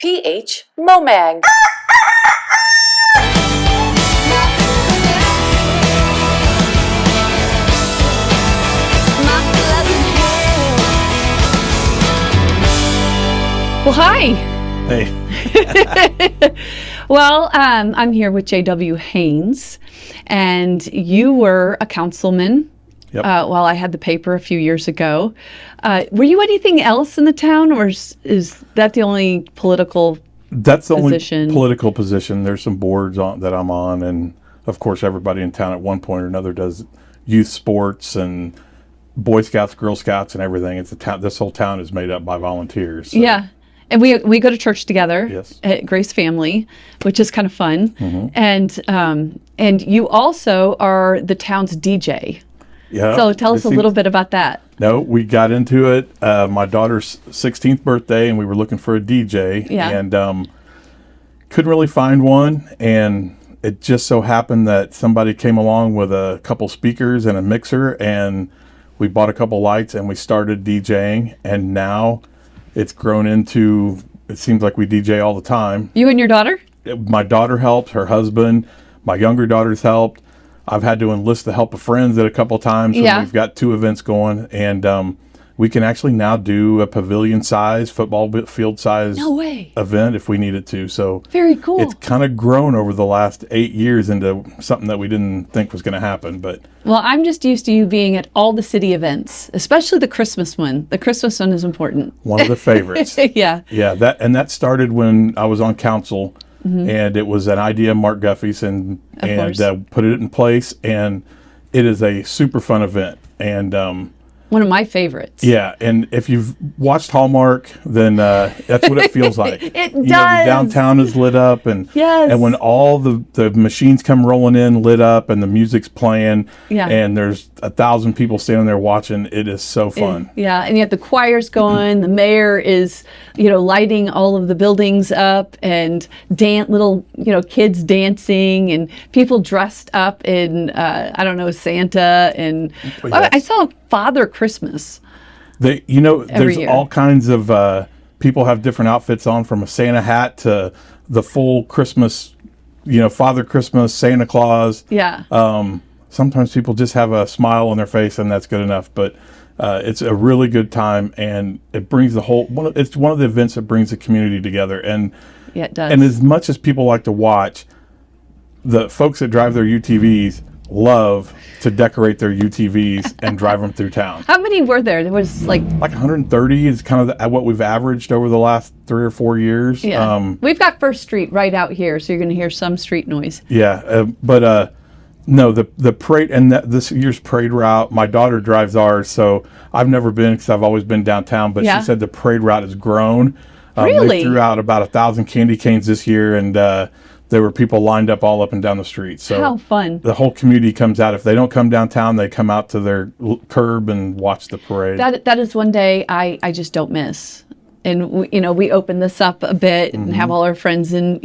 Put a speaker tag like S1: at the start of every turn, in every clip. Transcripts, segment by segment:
S1: PH Momag.
S2: Well, hi.
S3: Hey.
S2: Well, I'm here with J.W. Haynes, and you were a councilman.
S3: Yep.
S2: While I had the paper a few years ago. Were you anything else in the town, or is that the only political
S3: That's the
S2: position?
S3: only political position. There's some boards that I'm on, and of course everybody in town at one point or another does youth sports and Boy Scouts, Girl Scouts, and everything. It's a town. This whole town is made up by volunteers. So.
S2: Yeah. And we go to church together.
S3: Yes.
S2: At Grace Family, which is kind of fun.
S3: Mm-hmm.
S2: And you also are the town's DJ.
S3: Yeah.
S2: So tell us a little bit about that.
S3: No, we got into it. My daughter's 16th birthday, and we were looking for a DJ.
S2: Yeah.
S3: And couldn't really find one. And it just so happened that somebody came along with a couple speakers and a mixer, and we bought a couple lights, and we started DJing. And now it's grown into, it seems like we DJ all the time.
S2: You and your daughter?
S3: My daughter helps, her husband, my younger daughter's helped. I've had to enlist the help of friends at a couple times. So
S2: Yeah.
S3: We've got 2 events going, and we can actually now do a pavilion size, football field size
S2: No way.
S3: event if we needed to. So
S2: Very cool.
S3: it's kind of grown over the last 8 years into something that we didn't think was going to happen. But
S2: Well, I'm just used to you being at all the city events, especially the Christmas one. The Christmas one is important.
S3: one of the favorites.
S2: Yeah.
S3: Yeah, that started when I was on council, and it was an idea of Mark Guffey's, and
S2: course.
S3: put it in place, and it is a super fun event. And
S2: One of my favorites.
S3: yeah, and if you've watched Hallmark, then that's what it feels like.
S2: It
S3: You know,
S2: does.
S3: the downtown is lit up, and
S2: Yes.
S3: and when all the machines come rolling in, lit up, and the music's playing,
S2: Yeah.
S3: and there's 1,000 people standing there watching, it is so fun.
S2: Yeah, and you have the choirs going. The mayor is, lighting all of the buildings up, and little, kids dancing, and people dressed up in, Santa, and
S3: Yes.
S2: I saw Father Christmas.
S3: Every there's
S2: year.
S3: all kinds of people have different outfits on, from a Santa hat to the full Christmas, Father Christmas, Santa Claus.
S2: Yeah.
S3: Sometimes people just have a smile on their face, and that's good enough. But it's a really good time, and it brings it's one of the events that brings the community together. And
S2: Yeah, it does.
S3: and as much as people like to watch, the folks that drive their UTVs love to decorate their UTVs and drive them through town.
S2: How many were there? There was like
S3: 130 is kind of what we've averaged over the last 3 or 4 years.
S2: Yeah. We've got First Street right out here, so you're going to hear some street noise.
S3: But no, the parade, and this year's parade route, my daughter drives ours, so I've never been because I've always been downtown, but
S2: Yeah.
S3: she said the parade route has grown.
S2: Really?
S3: They threw out about 1,000 candy canes this year, and there were people lined up all up and down the street. So
S2: How fun.
S3: the whole community comes out. If they don't come downtown, they come out to their curb and watch the parade.
S2: That is one day I just don't miss. And we open this up a bit and have all our friends and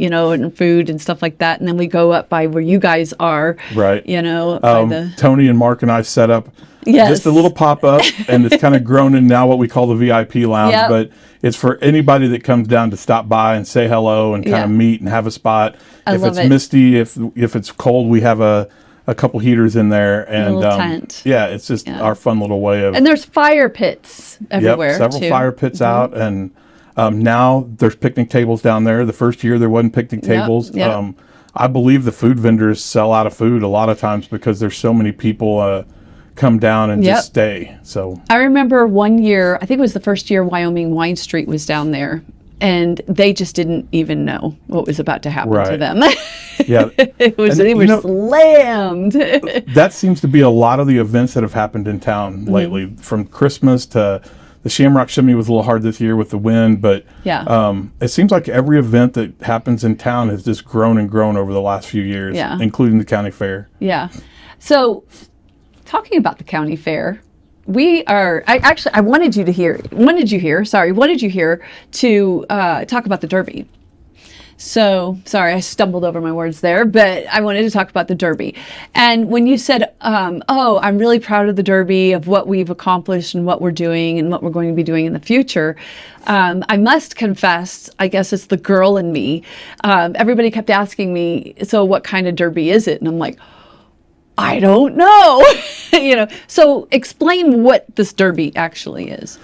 S2: food and stuff like that, and then we go up by where you guys are.
S3: Right.
S2: By the
S3: Tony and Mark and I set up
S2: Yes.
S3: just a little pop-up, and it's kind of grown in now what we call the VIP lounge.
S2: Yep.
S3: But it's for anybody that comes down to stop by and say hello and kind of
S2: Yeah.
S3: meet and have a spot.
S2: I
S3: If
S2: love
S3: it's
S2: it.
S3: misty, if it's cold, we have a couple heaters in there, and
S2: little tent.
S3: yeah, it's just our fun little way of.
S2: And there's fire pits everywhere.
S3: Yep, several
S2: too.
S3: fire pits out, and now there's picnic tables down there. The first year there wasn't picnic tables.
S2: yep.
S3: I believe the food vendors sell out of food a lot of times because there's so many people come down and
S2: Yep.
S3: just stay. So
S2: I remember one year, I think it was the first year Wyoming Wine Street was down there, and they just didn't even know what was about to happen to
S3: Right.
S2: them.
S3: yeah,
S2: It was
S3: And,
S2: they were slammed.
S3: that seems to be a lot of the events that have happened in town lately, from Christmas to the Shamrock Shimmy was a little hard this year with the wind, but
S2: Yeah.
S3: it seems like every event that happens in town has just grown and grown over the last few years,
S2: Yeah.
S3: including the county fair.
S2: Yeah. So, talking about the county fair, I wanted you here to talk about the Derby. So, sorry, I stumbled over my words there, but I wanted to talk about the Derby. And when you said, oh, I'm really proud of the Derby, of what we've accomplished and what we're doing and what we're going to be doing in the future, I must confess, I guess it's the girl in me. Everybody kept asking me, so what kind of Derby is it? And I'm like, I don't know. So explain what this Derby actually is.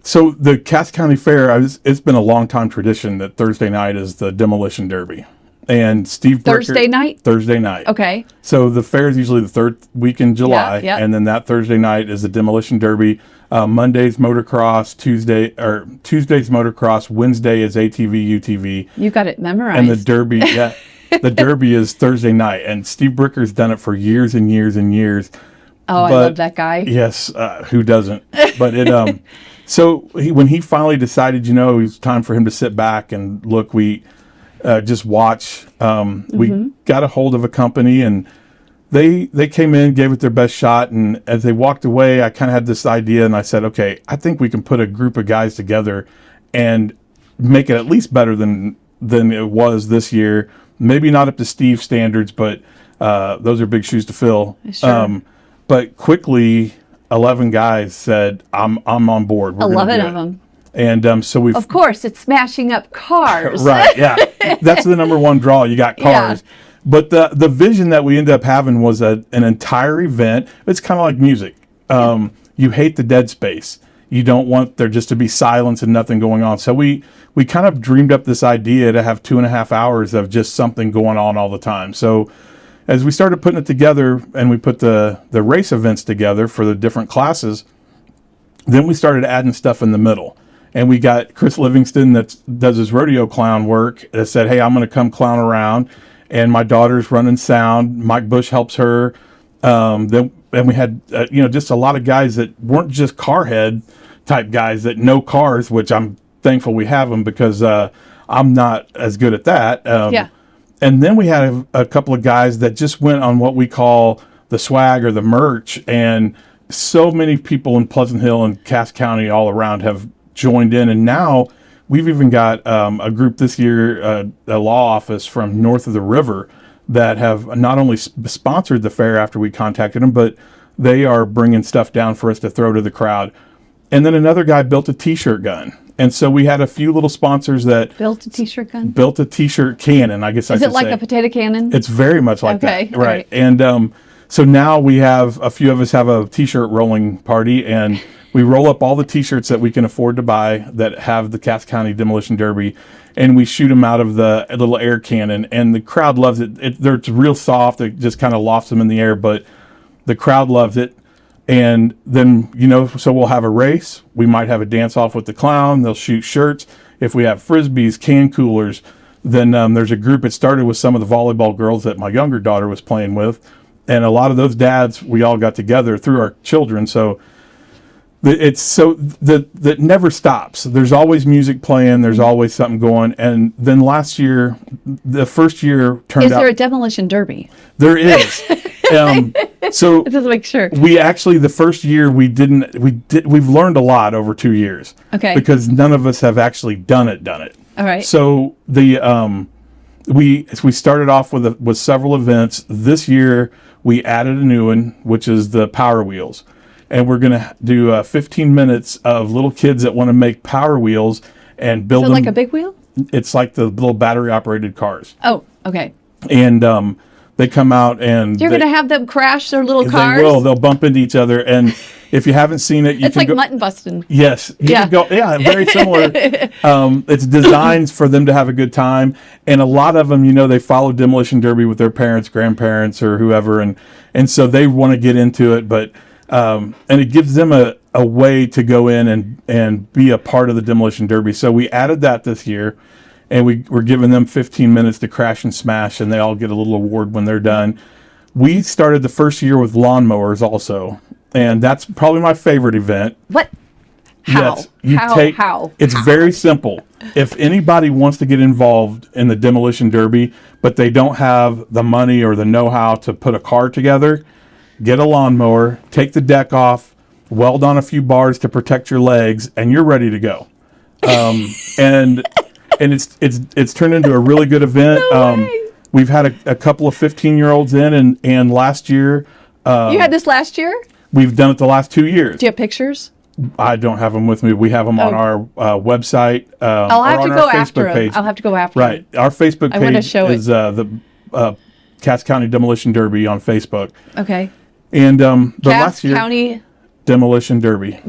S3: So the Cass County Fair, it's been a long time tradition that Thursday night is the Demolition Derby. And Steve Bricker,
S2: Thursday night?
S3: Thursday night.
S2: Okay.
S3: So the fair is usually the third week in July.
S2: Yeah.
S3: And then that Thursday night is the Demolition Derby. Monday's motocross, Tuesday's motocross, Wednesday is ATV, UTV.
S2: You got it memorized.
S3: And the Derby, the Derby is Thursday night. And Steve Bricker's done it for years and years and years.
S2: Oh, I love that guy.
S3: Yes, who doesn't? But it... So when he finally decided, it was time for him to sit back and look, we just watch. We got a hold of a company, and they came in, gave it their best shot. And as they walked away, I kind of had this idea, and I said, okay, I think we can put a group of guys together and make it at least better than it was this year. Maybe not up to Steve's standards, but those are big shoes to fill.
S2: Sure.
S3: But quickly, 11 guys said, I'm on board. We're
S2: 11 of them.
S3: And so we've...
S2: Of course, it's smashing up cars.
S3: Right, yeah. That's the number one draw. You got cars.
S2: Yeah.
S3: But the vision that we ended up having was an entire event. It's kind of like music. You hate the dead space. You don't want there just to be silence and nothing going on. So we kind of dreamed up this idea to have 2.5 hours of just something going on all the time. So as we started putting it together and we put the race events together for the different classes, then we started adding stuff in the middle. And we got Chris Livingston that does his rodeo clown work that said, hey, I'm going to come clown around. And my daughter's running sound. Mike Bush helps her. And we had, just a lot of guys that weren't just car head type guys that know cars, which I'm thankful we have them because I'm not as good at that.
S2: Yeah.
S3: And then we had a couple of guys that just went on what we call the swag or the merch. And so many people in Pleasant Hill and Cass County all around have joined in. And now we've even got a group this year, a law office from north of the river that have not only sponsored the fair after we contacted them, but they are bringing stuff down for us to throw to the crowd. And then another guy built a T-shirt gun. And so we had a few little sponsors that
S2: built a T-shirt gun.
S3: Built a T-shirt cannon, I guess I should say.
S2: Is it like a potato cannon?
S3: It's very much like that.
S2: Okay,
S3: Right. And so now we have a few of us have a T-shirt rolling party, and we roll up all the T-shirts that we can afford to buy that have the Cass County Demolition Derby, and we shoot them out of the little air cannon, and the crowd loves it. It's real soft. It just kind of lofts them in the air, but the crowd loves it. And then, so we'll have a race. We might have a dance-off with the clown. They'll shoot shirts. If we have Frisbees, can coolers, then there's a group. It started with some of the volleyball girls that my younger daughter was playing with. And a lot of those dads, we all got together through our children. So that never stops. There's always music playing. There's always something going. And then last year, the first year turned out...
S2: Is there a Demolition Derby?
S3: There is. So
S2: just make sure.
S3: We actually, the first year we've learned a lot over 2 years.
S2: Okay.
S3: Because none of us have actually done it.
S2: All right.
S3: So we started off with several events. This year we added a new one, which is the Power Wheels. And we're going to do 15 minutes of little kids that want to make Power Wheels and build them.
S2: Like a big wheel?
S3: It's like the little battery operated cars.
S2: Oh, okay.
S3: And they come out and...
S2: You're going to have them crash their little cars?
S3: They will. They'll bump into each other. And if you haven't seen it,
S2: it's like mutton busting.
S3: Yes.
S2: Yeah.
S3: Very similar. It's designed for them to have a good time. And a lot of them, they follow Demolition Derby with their parents, grandparents, or whoever. And so they want to get into it. But and it gives them a way to go in and be a part of the Demolition Derby. So we added that this year. And we're giving them 15 minutes to crash and smash, and they all get a little award when they're done. We started the first year with lawnmowers also, and that's probably my favorite event.
S2: What? How?
S3: Yes,
S2: how?
S3: It's very simple. If anybody wants to get involved in the Demolition Derby, but they don't have the money or the know-how to put a car together, get a lawnmower, take the deck off, weld on a few bars to protect your legs, and you're ready to go. And and it's turned into a really good event.
S2: No way.
S3: We've had a couple of 15-year-olds in, and last year
S2: You had this last year?
S3: we've done it the last 2 years.
S2: Do you have pictures?
S3: I don't have them with me. We have them on our website.
S2: I'll have
S3: or
S2: to
S3: on
S2: go
S3: our
S2: after
S3: Facebook
S2: him.
S3: page.
S2: I'll have to go after
S3: Right.
S2: him.
S3: Our Facebook
S2: I wanna
S3: page
S2: show
S3: is the Cass County Demolition Derby on Facebook.
S2: Okay.
S3: And the last year,
S2: CassCounty.com?
S3: Demolition Derby.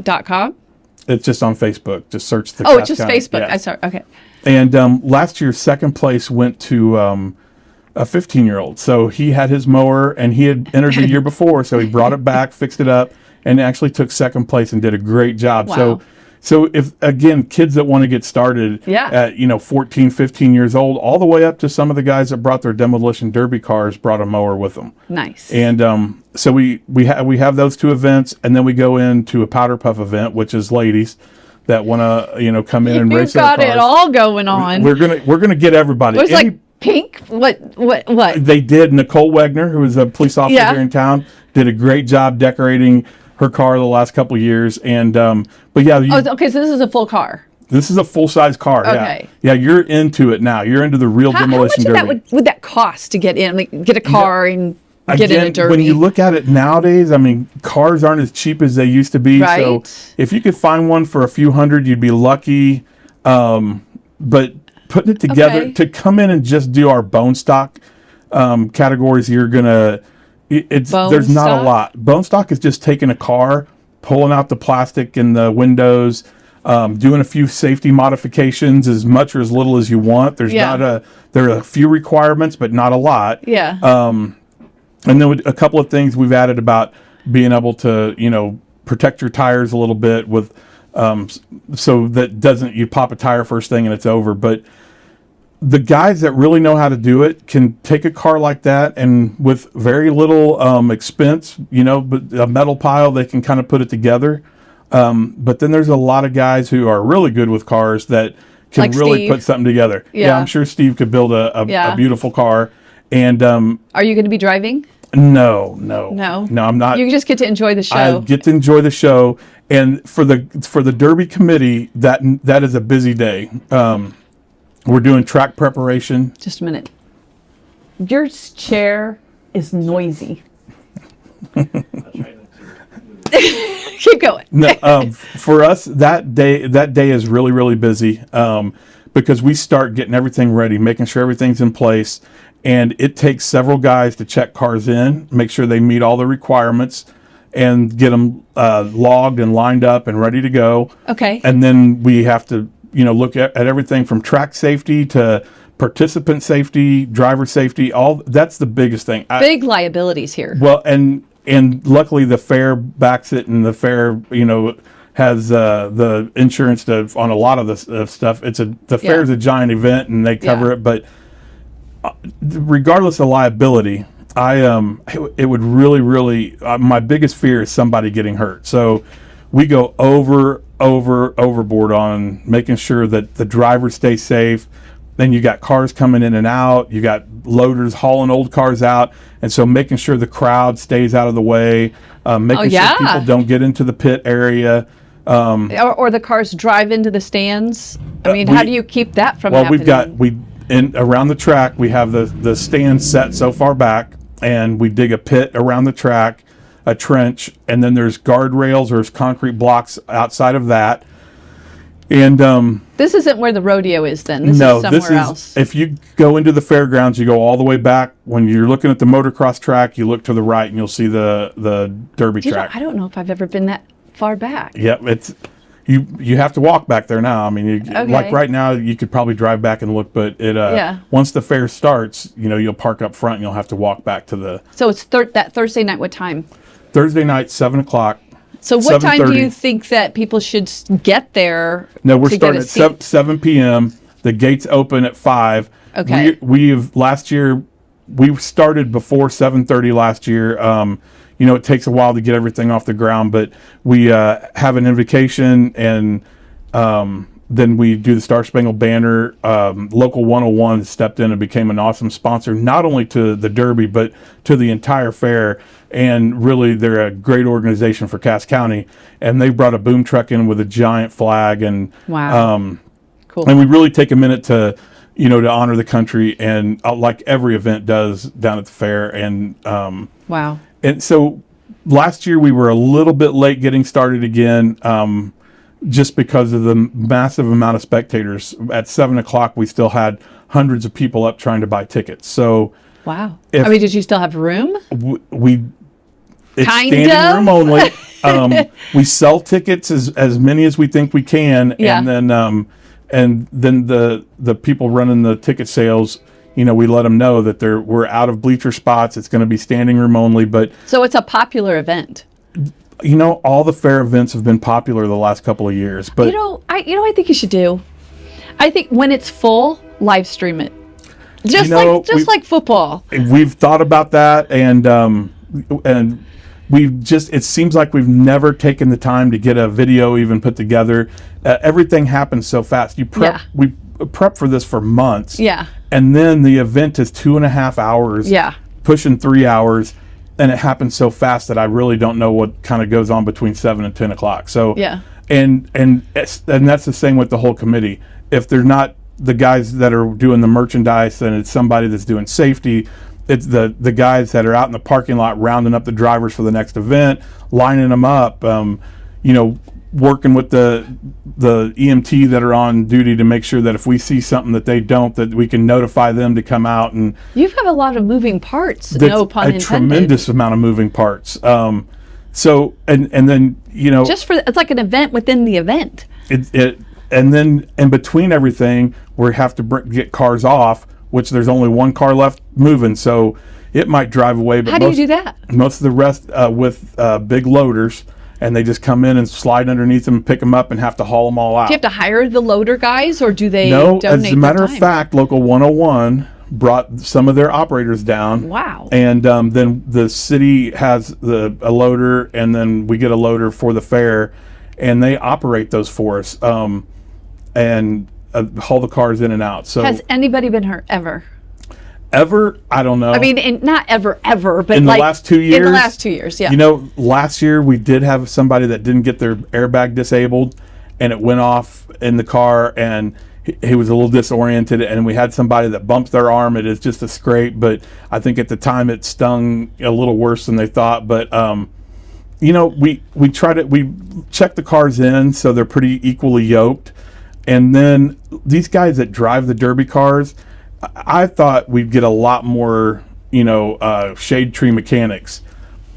S3: It's just on Facebook. Just search the
S2: Oh,
S3: Cass
S2: it's just
S3: County.
S2: Facebook.
S3: Yeah.
S2: I saw. Okay.
S3: And last year, second place went to a 15-year-old. So he had his mower, and he had entered the year before. So he brought it back, fixed it up, and actually took second place and did a great job.
S2: Wow.
S3: So if, again, kids that want to get started at, 14, 15 years old, all the way up to some of the guys that brought their Demolition Derby cars brought a mower with them.
S2: Nice.
S3: And so we have those two events, and then we go into a powder puff event, which is ladies that want to come in and race
S2: You've
S3: their
S2: got
S3: cars.
S2: it all going on.
S3: We're gonna get everybody.
S2: It was like pink. What?
S3: They did. Nicole Wegner, who was a police officer
S2: Yeah.
S3: here in town, did a great job decorating her car the last couple of years. And but yeah,
S2: Okay, so this is a full car.
S3: this is a full size car.
S2: Okay.
S3: Yeah, you're into it now. You're into the real
S2: How much
S3: demolition
S2: of
S3: derby.
S2: that would that cost to get in? Like, get a car and get in a derby?
S3: When you look at it nowadays, I mean, cars aren't as cheap as they used to be. So
S2: Right.
S3: if you could find one for a few hundred, you'd be lucky. But putting it together
S2: Okay.
S3: to come in and just do our bone stock categories, you're gonna.
S2: Bone
S3: There's not
S2: stock?
S3: a lot. Bone stock is just taking a car, pulling out the plastic and the windows, doing a few safety modifications, as much or as little as you want. There are a few requirements, but not a lot.
S2: Yeah.
S3: And then a couple of things we've added about being able to, protect your tires a little bit with, so that you pop a tire first thing and it's over. But the guys that really know how to do it can take a car like that and with very little expense, but a metal pile, they can kind of put it together. But then there's a lot of guys who are really good with cars that can
S2: Like
S3: really
S2: Steve.
S3: put something together.
S2: Yeah.
S3: I'm sure Steve could build a beautiful car. And
S2: Are you going to be driving?
S3: no, I'm not.
S2: You just get to enjoy the show.
S3: I get to enjoy the show, and for the Derby committee, that is a busy day. We're doing track preparation.
S2: Just a minute. Your chair is noisy. Keep going.
S3: No, for us that day is really, really busy because we start getting everything ready, making sure everything's in place, and it takes several guys to check cars in, make sure they meet all the requirements, and get them logged and lined up and ready to go.
S2: Okay.
S3: And then we have to look at everything from track safety to participant safety, driver safety. That's the biggest thing.
S2: Big liabilities here.
S3: Well, and luckily the fair backs it, and the fair, has the insurance on a lot of the stuff. The fair is a giant event, and they cover it. But regardless of liability, it would really my biggest fear is somebody getting hurt. So we go overboard on making sure that the drivers stay safe. Then you got cars coming in and out. You got loaders hauling old cars out. And so making sure the crowd stays out of the way, making sure people don't get into the pit area.
S2: Or the cars drive into the stands. I mean, how do you keep that from happening?
S3: Around the track, we have the stands set so far back, and we dig a pit around the track, a trench, and then there's guardrails, there's concrete blocks outside of that. And
S2: this isn't where the rodeo is then. This is somewhere else.
S3: If you go into the fairgrounds, you go all the way back. When you're looking at the motocross track, you look to the right and you'll see the derby track.
S2: I don't know if I've ever been that far back.
S3: Yep, it's you have to walk back there now. I mean, like right now, you could probably drive back and look, but once the fair starts, you'll park up front and you'll have to walk back to the.
S2: So it's that Thursday night. What time?
S3: Thursday night, 7:00.
S2: So what time do you think that people should get there?
S3: No, we're starting at 7 p.m. The gates open at 5.
S2: Okay.
S3: Last year, we started before 7:30 last year. It takes a while to get everything off the ground, but we have an invocation, and then we do the Star Spangled Banner. Local 101 stepped in and became an awesome sponsor, not only to the Derby, but to the entire fair. And really, they're a great organization for Cass County. And they brought a boom truck in with a giant flag. And
S2: wow. cool.
S3: And we really take a minute to, to honor the country, and like every event does down at the fair. And
S2: Wow.
S3: and so last year we were a little bit late getting started again, just because of the massive amount of spectators. At 7:00, we still had hundreds of people up trying to buy tickets. So
S2: Wow.
S3: If-
S2: I mean, did you still have room?
S3: It's
S2: Kind
S3: standing
S2: of.
S3: room only. We sell tickets as many as we think we can,
S2: Yeah.
S3: and then the people running the ticket sales, we let them know that we're out of bleacher spots. It's going to be standing room only. But
S2: So it's a popular event.
S3: all the fair events have been popular the last couple of years. But
S2: I think you should do. I think when it's full, live stream it. Just like football.
S3: we've thought about that, and it seems like we've never taken the time to get a video even put together. Everything happens so fast. We prep for this for months.
S2: Yeah.
S3: And then the event is 2.5 hours.
S2: Yeah.
S3: Pushing 3 hours, and it happens so fast that I really don't know what kind of goes on between 7 and 10 o'clock. So
S2: Yeah.
S3: and that's the same with the whole committee. If they're not the guys that are doing the merchandise, then it's somebody that's doing safety. It's the guys that are out in the parking lot rounding up the drivers for the next event, lining them up, working with the EMT that are on duty to make sure that if we see something that they don't, that we can notify them to come out. And
S2: You have a lot of moving parts,
S3: that's
S2: no pun
S3: a
S2: intended.
S3: tremendous amount of moving parts. So and then
S2: It's like an event within the event.
S3: and then in between everything, we have to get cars off, which there's only one car left moving, so it might drive away. But
S2: How do you do that?
S3: Most of the rest with big loaders, and they just come in and slide underneath them, pick them up, and have to haul them all out.
S2: Do you have to hire the loader guys, or do they
S3: No,
S2: donate
S3: as a matter
S2: their
S3: of
S2: time?
S3: fact, Local 101 brought some of their operators down.
S2: Wow.
S3: And then the city has a loader, and then we get a loader for the fair, and they operate those for us, and haul the cars in and out. So
S2: Has anybody been hurt ever?
S3: ever, I don't know.
S2: I mean, not ever, but
S3: in the
S2: like
S3: last 2 years.
S2: In the last 2 years, yeah.
S3: Last year we did have somebody that didn't get their airbag disabled, and it went off in the car, and he was a little disoriented, and we had somebody that bumped their arm. It is just a scrape, but I think at the time it stung a little worse than they thought. But we check the cars in, so they're pretty equally yoked. And then these guys that drive the derby cars, I thought we'd get a lot more, shade tree mechanics,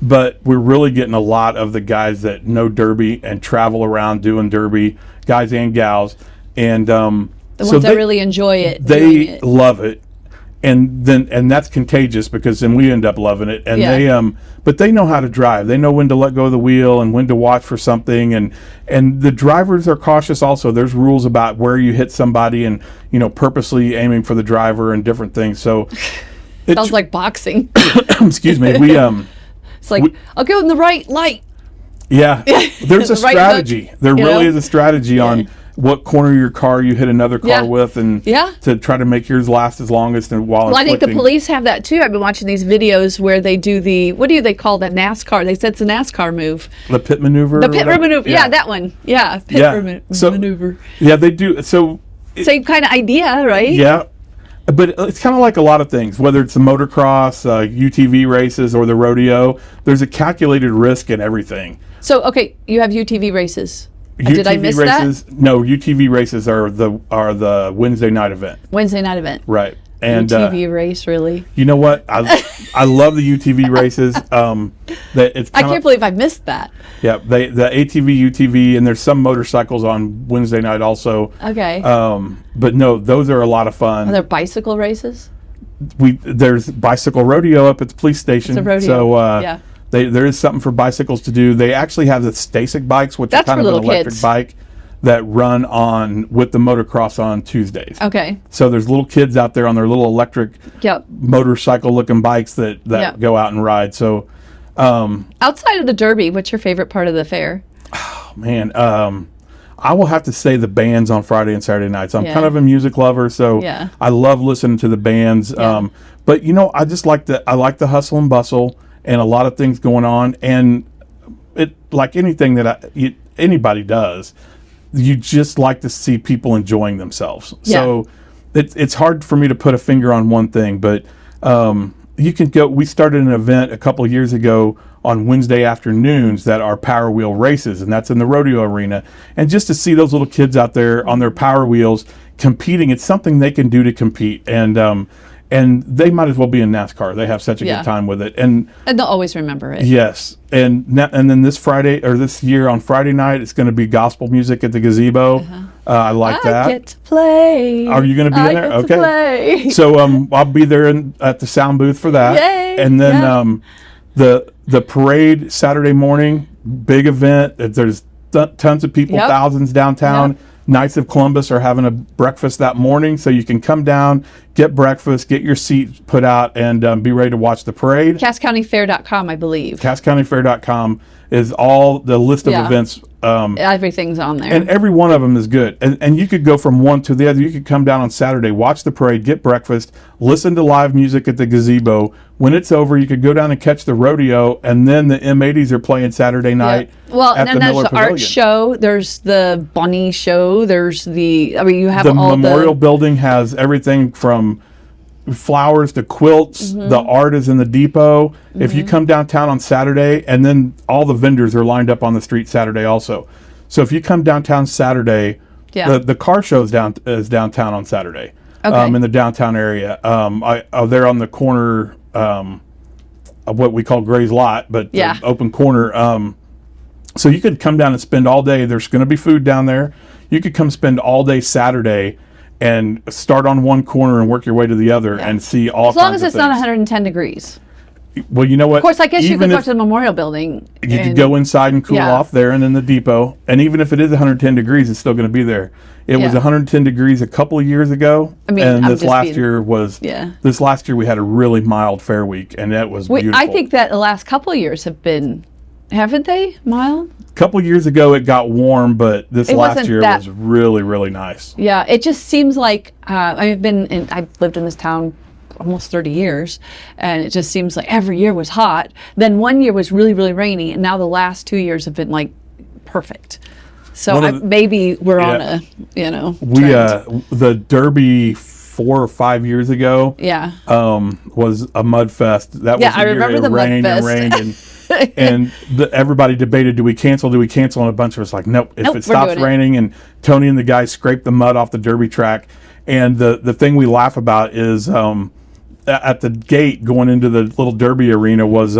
S3: but we're really getting a lot of the guys that know derby and travel around doing derby, guys and gals, and
S2: the ones that really enjoy it. doing
S3: they
S2: it.
S3: love it, and that's contagious, because then we end up loving it, and
S2: Yeah.
S3: but they know how to drive. They know when to let go of the wheel and when to watch for something, and the drivers are cautious also. There's rules about where you hit somebody, and purposely aiming for the driver and different things. So
S2: Sounds like boxing.
S3: excuse me, we
S2: It's like, I'll go in the right light.
S3: yeah, there's a
S2: The right
S3: strategy. There
S2: you
S3: really
S2: know?
S3: is a strategy on what corner of your car you hit another car
S2: Yeah.
S3: with, and
S2: Yeah.
S3: to try to make yours last as longest and while
S2: Well, I think the
S3: inflicting-
S2: police have that too. I've been watching these videos where they do what do they call that NASCAR? They said it's a NASCAR move.
S3: the pit maneuver.
S2: The
S3: or
S2: pit
S3: whatever?
S2: maneuver. Yeah, that one. Yeah, pit
S3: Yeah. So-
S2: maneuver.
S3: Yeah, they do. So
S2: Same kind of idea, right?
S3: yeah, but it's kind of like a lot of things. Whether it's the motocross, UTV races, or the rodeo, there's a calculated risk in everything.
S2: So, okay, you have UTV races. Did I miss
S3: races? No, UTV races are the Wednesday night event.
S2: that? Wednesday night event.
S3: Right. And
S2: UTV race, really?
S3: you know what? I love the UTV races. That it's
S2: I can't believe I missed that.
S3: Yeah, the ATV, UTV, and there's some motorcycles on Wednesday night also.
S2: Okay.
S3: But no, those are a lot of fun.
S2: Are there bicycle races?
S3: There's bicycle rodeo up at the police station.
S2: It's a rodeo.
S3: So
S2: Yeah.
S3: there is something for bicycles to do. They actually have the Stasic bikes, which
S2: That's
S3: are kind
S2: for
S3: of an
S2: little
S3: electric
S2: kids.
S3: bike that run on with the motocross on Tuesdays.
S2: Okay.
S3: So there's little kids out there on their little electric
S2: Yep.
S3: motorcycle looking bikes that
S2: Yeah.
S3: go out and ride. So
S2: Outside of the Derby, what's your favorite part of the fair?
S3: man, I will have to say the bands on Friday and Saturday nights. I'm
S2: Yeah.
S3: kind of a music lover, so
S2: Yeah.
S3: I love listening to the bands.
S2: Yeah.
S3: But I just like the hustle and bustle and a lot of things going on, and it like anything that anybody does. you just like to see people enjoying themselves.
S2: Yeah.
S3: So it's hard for me to put a finger on one thing, but you can go. We started an event a couple of years ago on Wednesday afternoons that are Power Wheel races, and that's in the rodeo arena. And just to see those little kids out there on their Power Wheels competing, it's something they can do to compete. And they might as well be in NASCAR. They have such a good time with it. And
S2: they'll always remember it.
S3: yes. And then this Friday, or this year on Friday night, it's going to be gospel music at the gazebo. I like that.
S2: I get to play.
S3: Are you going to be in there?
S2: I get to play.
S3: So I'll be there at the sound booth for that.
S2: Yay.
S3: And then the parade Saturday morning, big event. There's tons of people, thousands downtown.
S2: Yep.
S3: Knights of Columbus are having a breakfast that morning, so you can come down, get breakfast, get your seat put out, and be ready to watch the parade.
S2: CassCountyFair.com, I believe.
S3: CassCountyFair.com is all the list of events.
S2: Everything's on there.
S3: And every one of them is good. And you could go from one to the other. You could come down on Saturday, watch the parade, get breakfast, listen to live music at the gazebo. When it's over, you could go down and catch the rodeo, and then the M80s are playing Saturday night.
S2: Well,
S3: at
S2: and then
S3: the
S2: there's
S3: Miller
S2: the art
S3: Pavilion.
S2: show. There's the bunny show. There's you have
S3: The
S2: all
S3: memorial building has everything from flowers to quilts. The art is in the depot. If you come downtown on Saturday, and then all the vendors are lined up on the street Saturday also. So if you come downtown Saturday, the car show is downtown on Saturday. In the downtown area. They're on the corner of what we call Gray's Lot, but the open corner. So you could come down and spend all day. There's going to be food down there. You could come spend all day Saturday and start on one corner and work your way to the other and see all
S2: as long
S3: kinds
S2: as it's
S3: of
S2: not
S3: things.
S2: 110 degrees.
S3: Well, you know what?
S2: Of course, I guess you
S3: Even
S2: could go
S3: if
S2: to the memorial building.
S3: you could go inside and cool off there and in the depot. And even if it is 110 degrees, it's still going to be there. It was 110 degrees a couple of years ago.
S2: I mean,
S3: and
S2: I'm
S3: this
S2: just
S3: last
S2: being-
S3: year was this last year we had a really mild fair week, and that was beautiful.
S2: I think that the last couple of years have been, haven't they, mild?
S3: A couple of years ago it got warm, but this
S2: It
S3: last
S2: wasn't
S3: year
S2: that-
S3: was really, really nice.
S2: Yeah, it just seems like I've lived in this town almost 30 years, and it just seems like every year was hot. Then one year was really, really rainy, and now the last 2 years have been like perfect. So maybe we're on a, trend.
S3: The Derby 4 or 5 years ago was a mud fest. That was
S2: I remember the mud fest.
S3: And everybody debated, do we cancel? And a bunch of us like, nope, if it stops raining. And Tony and the guys scraped the mud off the Derby track. And the thing we laugh about is at the gate going into the little Derby arena was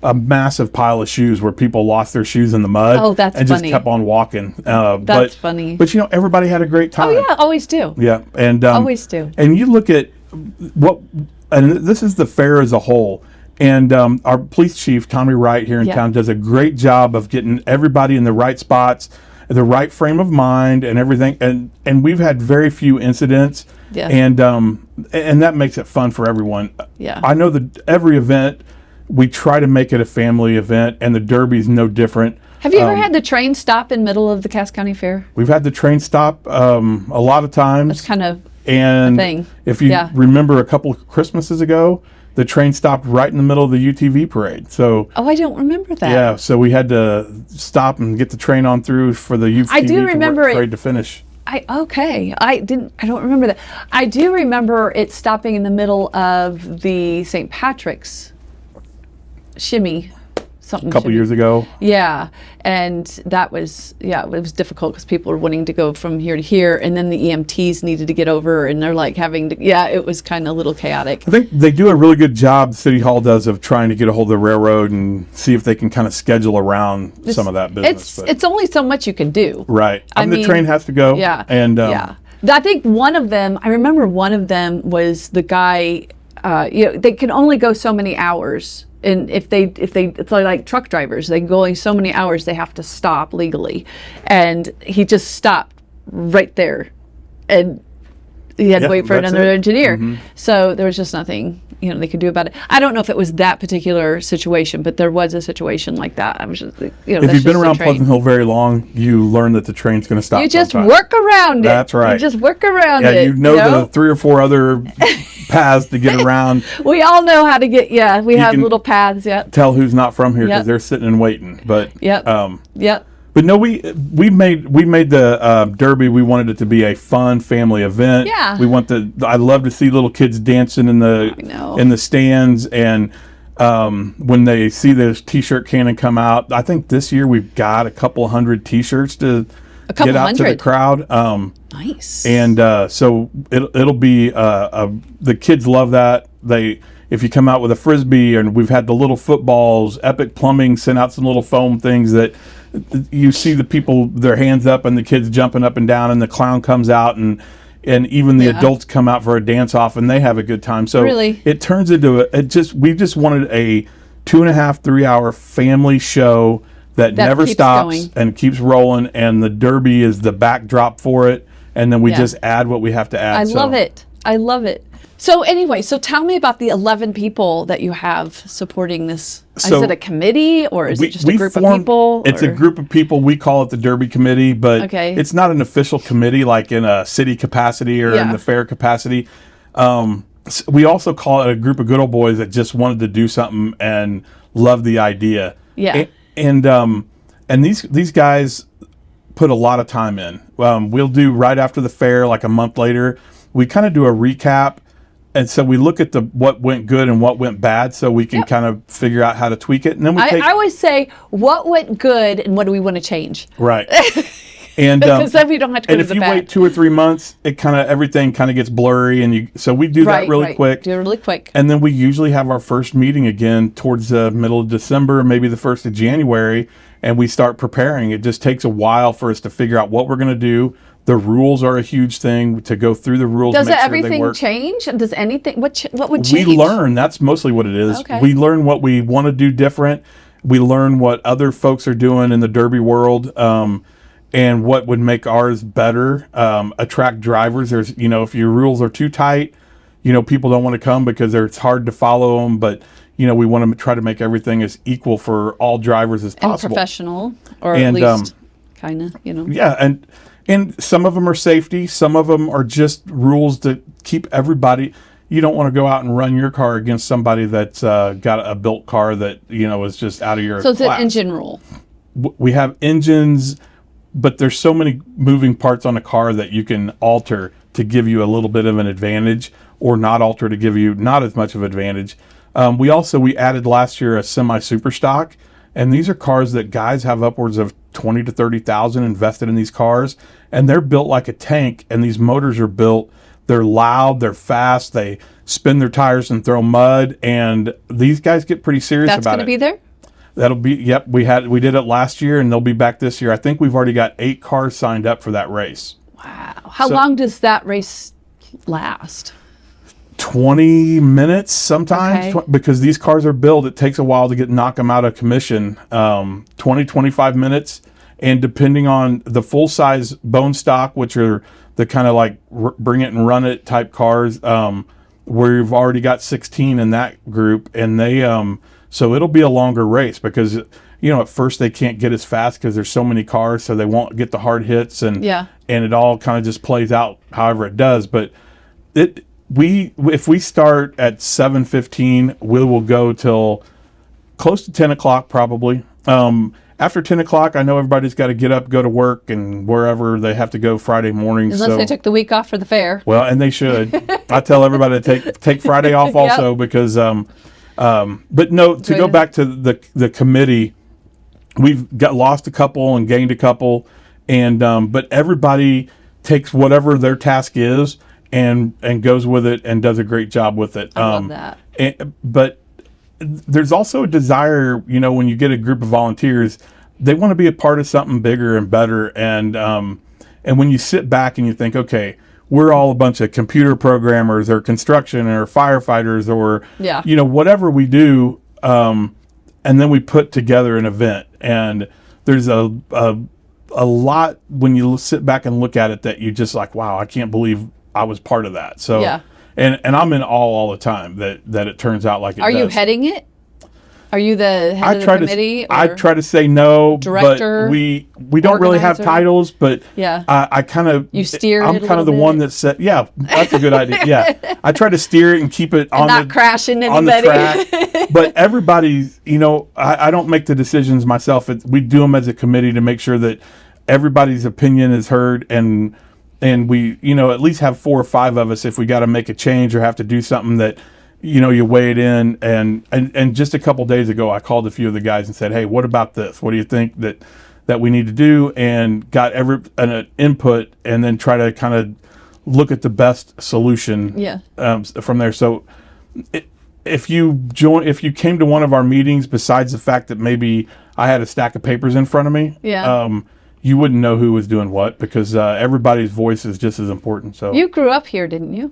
S3: a massive pile of shoes where people lost their shoes in the mud.
S2: Oh, that's
S3: and
S2: funny.
S3: just kept on walking.
S2: That's funny.
S3: But everybody had a great time.
S2: Oh yeah, always do.
S3: Yeah, and
S2: always do.
S3: And you look at and this is the fair as a whole. And our police chief, Tommy Wright, here in town, does a great job of getting everybody in the right spots, the right frame of mind, and everything. And we've had very few incidents.
S2: Yeah.
S3: And that makes it fun for everyone.
S2: Yeah.
S3: I know that every event we try to make it a family event, and the Derby's no different.
S2: Have you ever had the train stop in middle of the Cass County Fair?
S3: We've had the train stop a lot of times.
S2: That's kind of
S3: and
S2: a thing.
S3: If you remember a couple of Christmases ago, the train stopped right in the middle of the UTV parade. So
S2: I don't remember that.
S3: Yeah, so we had to stop and get the train on through for the UTV parade to finish.
S2: I don't remember that. I do remember it stopping in the middle of the St. Patrick's shimmy.
S3: A couple years ago.
S2: Yeah, and that was it was difficult because people were wanting to go from here to here, and then the EMTs needed to get over, and they're like having to. Yeah, it was kind of a little chaotic.
S3: I think they do a really good job. City Hall does of trying to get a hold of the railroad and see if they can kind of schedule around some of that business.
S2: It's only so much you can do.
S3: Right. I mean, the train has to go.
S2: Yeah.
S3: And
S2: I think one of them. I remember one of them was the guy. They can only go so many hours. And if they it's like truck drivers, they go only so many hours, they have to stop legally. And he just stopped right there, and he had to wait for another engineer. Mm-hmm. So there was just nothing they could do about it. I don't know if it was that particular situation, but there was a situation like that. I was just if
S3: you've been around Pleasant Hill very long, you learn that the train's going to stop.
S2: You just work around it.
S3: That's right.
S2: You just work around it.
S3: Yeah, you know the 3 or 4 other paths to get around.
S2: We all know how to get. Yeah, we have little paths. Yeah.
S3: Tell who's not from here because they're sitting and waiting. But But no, we made the Derby. We wanted it to be a fun family event.
S2: Yeah.
S3: I love to see little kids dancing in the stands, and when they see the T-shirt cannon come out. I think this year we've got a couple hundred T-shirts to get out to the crowd.
S2: Nice.
S3: And so it'll be the kids love that. If you come out with a frisbee, and we've had the little footballs, Epic Plumbing sent out some little foam things that you see the people, their hands up, and the kids jumping up and down, and the clown comes out, and even the adults come out for a dance off, and they have a good time. So
S2: really,
S3: it turns into we just wanted a 2.5, 3 hour family show that never stops and keeps rolling, and the Derby is the backdrop for it, and then we just add what we have to add.
S2: I love it. So anyway, tell me about the 11 people that you have supporting this. Is it a committee, or is it just a group of people?
S3: It's a group of people. We call it the Derby Committee, but it's not an official committee like in a city capacity or in the fair capacity. We also call it a group of good old boys that just wanted to do something and love the idea.
S2: Yeah.
S3: And these guys put a lot of time in. We'll do right after the fair, like a month later, we kind of do a recap. And so we look at what went good and what went bad, so we can kind of figure out how to tweak it. And then
S2: I always say, what went good and what do we want to change?
S3: Right. And
S2: because then we don't have to go to the bad.
S3: And if you wait 2 or 3 months, everything kind of gets blurry, and so we do that really quick.
S2: Do it really quick.
S3: And then we usually have our first meeting again towards the middle of December, maybe the 1st of January, and we start preparing. It just takes a while for us to figure out what we're going to do. The rules are a huge thing, to go through the rules.
S2: Does everything change? Does anything? What would change?
S3: We learn. That's mostly what it is.
S2: Okay.
S3: We learn what we want to do different. We learn what other folks are doing in the Derby world, and what would make ours better. Attract drivers. There's, if your rules are too tight, people don't want to come because it's hard to follow them. But we want to try to make everything as equal for all drivers as possible.
S2: And professional, or at least kind of,
S3: Yeah, and some of them are safety. Some of them are just rules to keep everybody. You don't want to go out and run your car against somebody that's got a built car that, is just out of your
S2: So it's
S3: class.
S2: an engine rule.
S3: We have engines, but there's so many moving parts on a car that you can alter to give you a little bit of an advantage, or not alter to give you not as much of an advantage. We added last year a semi-super stock. And these are cars that guys have upwards of 20 to 30,000 invested in these cars, and they're built like a tank. And these motors are built. They're loud. They're fast. They spin their tires and throw mud. And these guys get pretty serious about it.
S2: That's going to be there.
S3: That'll be. Yep. We did it last year, and they'll be back this year. I think we've already got 8 cars signed up for that race.
S2: Wow. How long does that race last?
S3: 20 minutes sometimes, because these cars are built. It takes a while to knock them out of commission. 25 minutes. And depending on the full size bone stock, which are the kind of like bring it and run it type cars, we've already got 16 in that group. And so it'll be a longer race because, at first they can't get as fast because there's so many cars, so they won't get the hard hits, and it all kind of just plays out however it does. But if we start at 7:15, we will go till close to 10 o'clock probably. After 10 o'clock, I know everybody's got to get up, go to work, and wherever they have to go Friday morning.
S2: Unless they took the week off for the fair.
S3: Well, and they should. I tell everybody to take Friday off also because, but no, to go back to the committee, we've lost a couple and gained a couple, and but everybody takes whatever their task is and goes with it and does a great job with it.
S2: I love that.
S3: But there's also a desire, when you get a group of volunteers, they want to be a part of something bigger and better. And when you sit back and you think, okay, we're all a bunch of computer programmers or construction or firefighters or, whatever we do. And then we put together an event, and there's a lot when you sit back and look at it that you just like, wow, I can't believe I was part of that. So, and I'm in awe all the time that it turns out like it does.
S2: Are you heading it? Are you the head of the committee?
S3: I try to say no,
S2: director,
S3: but we don't really have titles, but
S2: yeah.
S3: I kind of
S2: you steer.
S3: I'm kind of the one that said, yeah, that's a good idea. Yeah, I try to steer it and keep it on
S2: not crashing
S3: on the
S2: anybody.
S3: track. But everybody's, I don't make the decisions myself. We do them as a committee to make sure that everybody's opinion is heard, and we at least have 4 or 5 of us if we got to make a change or have to do something that. You weigh it in, and just a couple days ago, I called a few of the guys and said, "Hey, what about this? What do you think that we need to do?" And got an input, and then try to kind of look at the best solution.
S2: Yeah.
S3: From there. So, if you came to one of our meetings, besides the fact that maybe I had a stack of papers in front of me,
S2: yeah.
S3: You wouldn't know who was doing what because everybody's voice is just as important. So
S2: you grew up here, didn't you?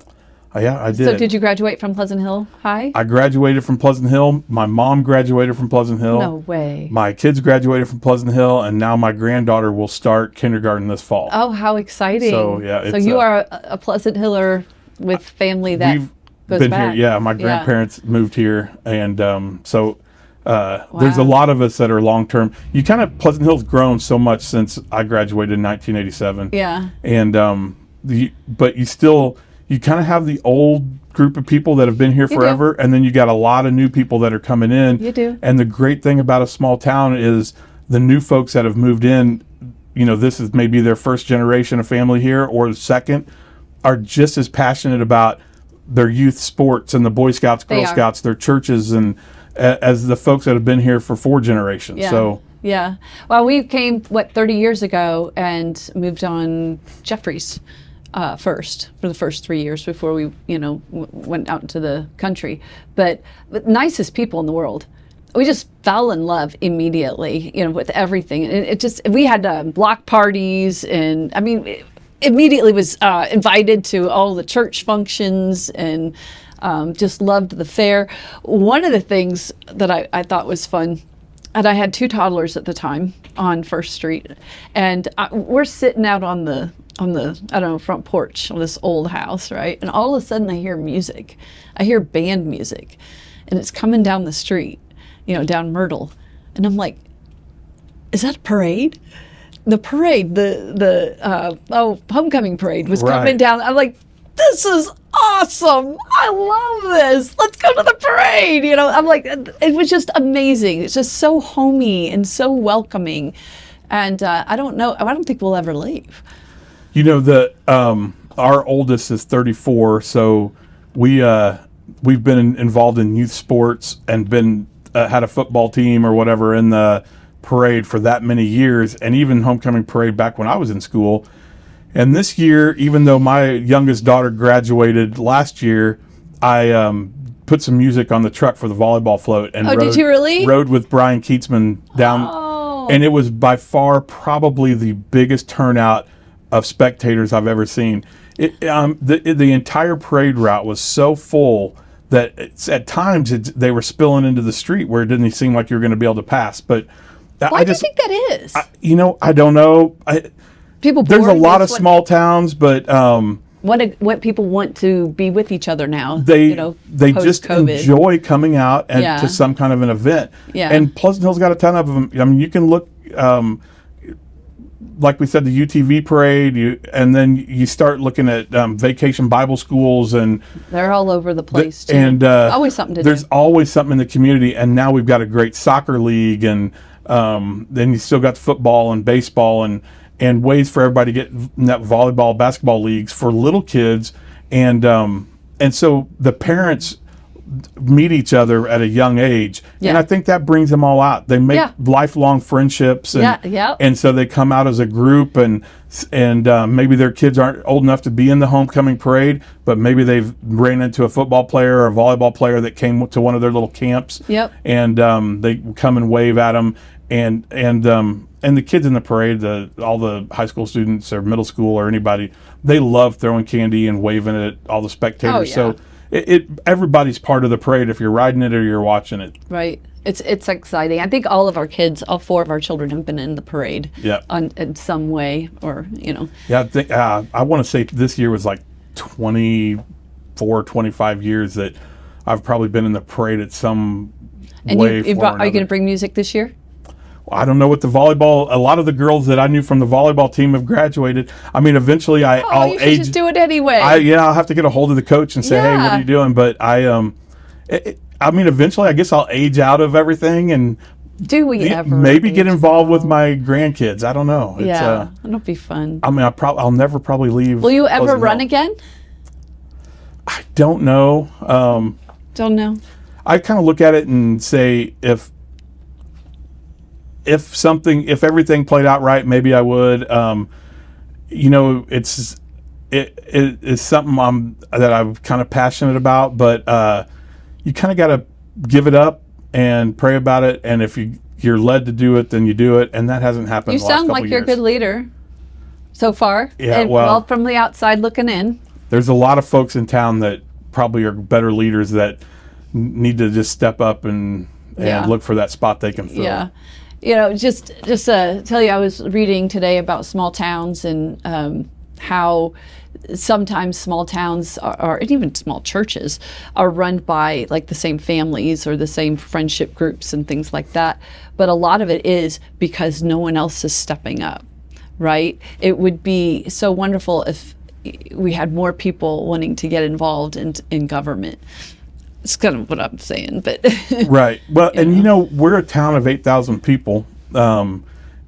S3: Yeah, I did.
S2: So did you graduate from Pleasant Hill High?
S3: I graduated from Pleasant Hill. My mom graduated from Pleasant Hill.
S2: No way.
S3: My kids graduated from Pleasant Hill, and now my granddaughter will start kindergarten this fall.
S2: Oh, how exciting.
S3: So, yeah.
S2: So you are a Pleasant Hiller with family that goes
S3: been
S2: back.
S3: Here. Yeah, my grandparents moved here, and there's a
S2: Wow.
S3: lot of us that are long-term. Pleasant Hill's grown so much since I graduated in 1987.
S2: Yeah.
S3: And but you kind of have the old group of people that have been here forever, and then you got a lot of new people that are coming in.
S2: You do.
S3: And the great thing about a small town is the new folks that have moved in, this is maybe their first generation of family here or the second, are just as passionate about their youth sports and the Boy Scouts, Girl Scouts, their churches, and as the folks that have been here for 4 generations.
S2: Yeah.
S3: So
S2: yeah. Well, we came 30 years ago and moved on Jeffries. First for the first 3 years before we went out into the country, but nicest people in the world. We just fell in love immediately, with everything. We had block parties, and I mean, immediately was invited to all the church functions, and just loved the fair. One of the things that I thought was fun, and I had 2 toddlers at the time on First Street, and we're sitting out on the front porch of this old house, right? And all of a sudden I hear music. I hear band music, and it's coming down the street, down Myrtle. And I'm like, is that a parade? The parade, the homecoming parade was coming down. I'm like, this is awesome. I love this. Let's go to the parade. I'm like, it was just amazing. It's just so homey and so welcoming. And I don't think we'll ever leave.
S3: Our oldest is 34, so we've been involved in youth sports and been had a football team or whatever in the parade for that many years, and even homecoming parade back when I was in school. And this year, even though my youngest daughter graduated last year, I put some music on the truck for the volleyball float and
S2: did you really?
S3: Rode with Brian Keatsman down, and it was by far probably the biggest turnout of spectators I've ever seen. The entire parade route was so full that at times they were spilling into the street where it didn't seem like you were going to be able to pass. But
S2: why do you think that is?
S3: I don't know. There's a lot of small towns, but
S2: what people want to be with each other now.
S3: They just enjoy coming out to some kind of an event.
S2: Yeah.
S3: And Pleasant Hill's got a ton of them. I mean, you can look. Like we said, the UTV parade, and then you start looking at vacation Bible schools, and
S2: they're all over the place. Too.
S3: And
S2: always something to do.
S3: There's always something in the community, and now we've got a great soccer league, and then you still got football and baseball, and ways for everybody to get that volleyball, basketball leagues for little kids, and so the parents meet each other at a young age, and I think that brings them all out. They make lifelong friendships, and so they come out as a group, and maybe their kids aren't old enough to be in the homecoming parade, but maybe they've ran into a football player or a volleyball player that came to one of their little camps, and they come and wave at them, and the kids in the parade, all the high school students or middle school or anybody, they love throwing candy and waving at all the spectators. So everybody's part of the parade if you're riding it or you're watching it.
S2: Right. It's exciting. I think all 4 of our children have been in the parade in some way, or
S3: Yeah, I think I want to say this year was like 24, 25 years that I've probably been in the parade at some
S2: And
S3: way
S2: you
S3: for
S2: are you going to
S3: another.
S2: bring music this year?
S3: I don't know what the volleyball. A lot of the girls that I knew from the volleyball team have graduated. I mean, eventually I'll
S2: You should
S3: age.
S2: just do it anyway.
S3: I'll have to get a hold of the coach and say, hey, what are you doing? But I mean, eventually I guess I'll age out of everything and
S2: Do we ever
S3: maybe get
S2: age
S3: involved with
S2: out?
S3: my grandkids. I don't know.
S2: Yeah, it'll be fun.
S3: I mean, I'll never probably leave.
S2: Will you ever
S3: Pleasant
S2: run
S3: Hill.
S2: again?
S3: I don't know.
S2: Don't know.
S3: I kind of look at it and say if everything played out right, maybe I would. It's something that I'm kind of passionate about, but you kind of got to give it up and pray about it. And if you're led to do it, then you do it. And that hasn't happened.
S2: You
S3: the last
S2: sound
S3: couple
S2: like you're a
S3: years.
S2: good leader so far.
S3: Yeah,
S2: And,
S3: well-
S2: from the outside looking in.
S3: There's a lot of folks in town that probably are better leaders that need to just step up and
S2: Yeah.
S3: look for that spot they can fill.
S2: Yeah. Just tell you, I was reading today about small towns and how sometimes small towns are, and even small churches, are run by like the same families or the same friendship groups and things like that. But a lot of it is because no one else is stepping up, right? It would be so wonderful if we had more people wanting to get involved in government. It's kind of what I'm saying, but
S3: Right. Well, and we're a town of 8,000 people, and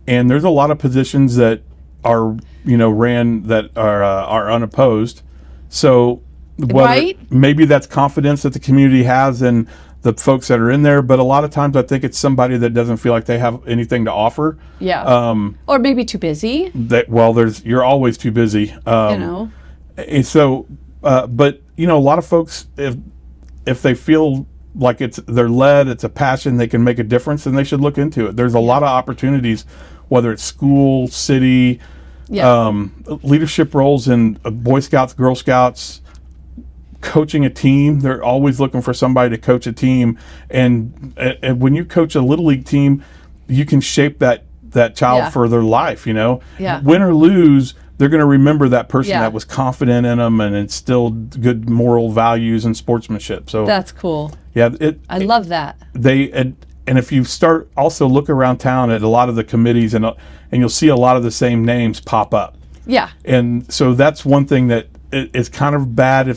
S3: there's a lot of positions that are ran that are unopposed. So
S2: Right.
S3: maybe that's confidence that the community has in the folks that are in there, but a lot of times I think it's somebody that doesn't feel like they have anything to offer.
S2: yeah, or maybe too busy.
S3: You're always too busy. And so, but a lot of folks, if they feel like they're led, it's a passion, they can make a difference, then they should look into it. There's a lot of opportunities, whether it's school, city, leadership roles in Boy Scouts, Girl Scouts, coaching a team. They're always looking for somebody to coach a team. And when you coach a little league team, you can shape that child
S2: Yeah.
S3: for their life,
S2: Yeah.
S3: Win or lose, they're going to remember that person
S2: Yeah.
S3: that was confident in them and instilled good moral values and sportsmanship. So
S2: That's cool.
S3: yeah,
S2: I love that.
S3: and if you start also look around town at a lot of the committees and you'll see a lot of the same names pop up.
S2: Yeah.
S3: And so that's one thing that is kind of bad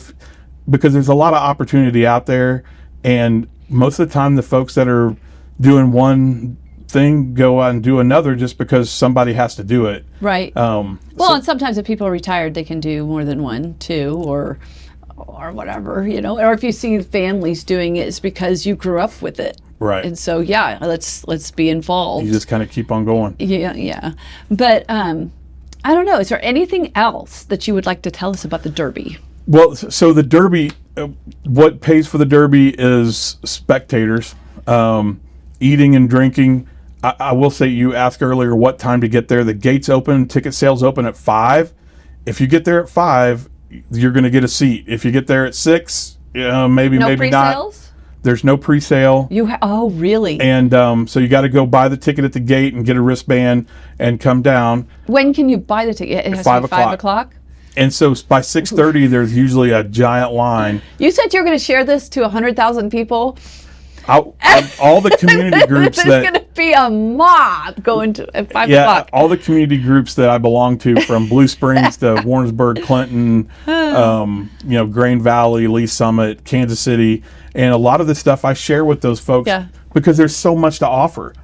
S3: because there's a lot of opportunity out there, and most of the time the folks that are doing one thing go out and do another just because somebody has to do it.
S2: Right.
S3: Um,
S2: Well, and sometimes if people are retired, they can do more than one, two, or whatever, Or if you see families doing it, it's because you grew up with it.
S3: Right.
S2: And so, yeah, let's be involved.
S3: You just kind of keep on going.
S2: Yeah. But I don't know. Is there anything else that you would like to tell us about the Derby?
S3: Well, so the Derby, what pays for the Derby is spectators, eating and drinking. I will say, you asked earlier what time to get there. The gates open, ticket sales open at 5. If you get there at 5, you're going to get a seat. If you get there at 6, maybe
S2: No
S3: maybe not.
S2: pre-sales?
S3: There's no pre-sale.
S2: Oh, really?
S3: And so you got to go buy the ticket at the gate and get a wristband and come down.
S2: When can you buy the ticket? It has to be 5 o'clock?
S3: And so by 6:30, there's usually a giant line.
S2: You said you're going to share this to 100,000 people.
S3: All the community groups
S2: There's
S3: that
S2: going to be a mob going to at 5
S3: yeah,
S2: o'clock.
S3: all the community groups that I belong to, from Blue Springs to Warrensburg, Clinton, Grain Valley, Lee Summit, Kansas City, and a lot of the stuff I share with those folks
S2: Yeah.
S3: because there's so much to offer.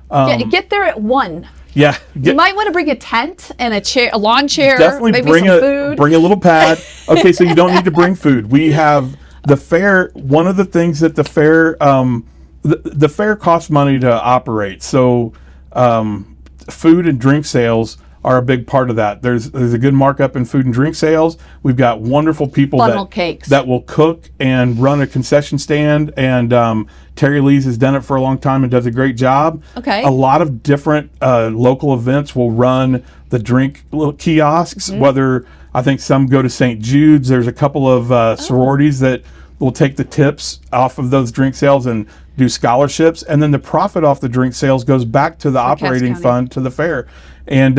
S2: Get there at 1.
S3: Yeah,
S2: You might want to bring a tent and a lawn chair,
S3: definitely
S2: maybe
S3: bring
S2: some food.
S3: bring a little pad. Okay, so you don't need to bring food. We have the fair. One of the things that the fair, the fair costs money to operate. So food and drink sales are a big part of that. There's a good markup in food and drink sales. We've got wonderful people
S2: Funnel cakes.
S3: that will cook and run a concession stand, and Terry Lee's has done it for a long time and does a great job.
S2: Okay.
S3: A lot of different local events will run the drink little kiosks,
S2: Mm-hmm.
S3: whether I think some go to St. Jude's. There's a couple of sororities that will take the tips off of those drink sales and do scholarships, and then the profit off the drink sales goes back to the operating
S2: County.
S3: fund to the fair. And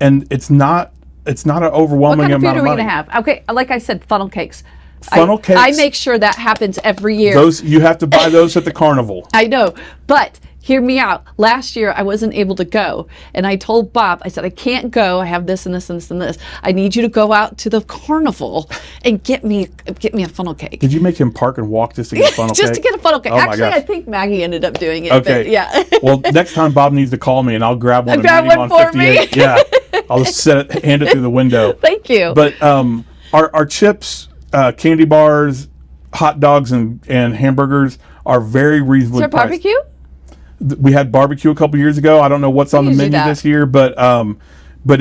S3: it's not an
S2: What
S3: overwhelming
S2: kind of food
S3: amount
S2: are
S3: of
S2: we
S3: money.
S2: going to have? Okay, like I said, funnel cakes.
S3: Funnel cakes.
S2: I make sure that happens every year.
S3: Those you have to buy those at the carnival.
S2: I know, but hear me out. Last year I wasn't able to go, and I told Bob, I said, I can't go. I have this and this and this and this. I need you to go out to the carnival and get me a funnel cake.
S3: Did you make him park and walk just to get a funnel cake?
S2: Just to get a funnel cake.
S3: Oh, my
S2: Actually,
S3: gosh.
S2: I think Maggie ended up doing it.
S3: Okay.
S2: But yeah.
S3: Well, next time Bob needs to call me, and I'll grab one.
S2: Grab
S3: and meet him
S2: one
S3: on
S2: for me.
S3: 58. Yeah, I'll just hand it through the window.
S2: Thank you.
S3: But our chips, candy bars, hot dogs, and hamburgers are very reasonably
S2: Is there
S3: priced.
S2: barbecue?
S3: We had barbecue a couple years ago. I don't know what's on the
S2: usually
S3: menu
S2: that.
S3: this year, but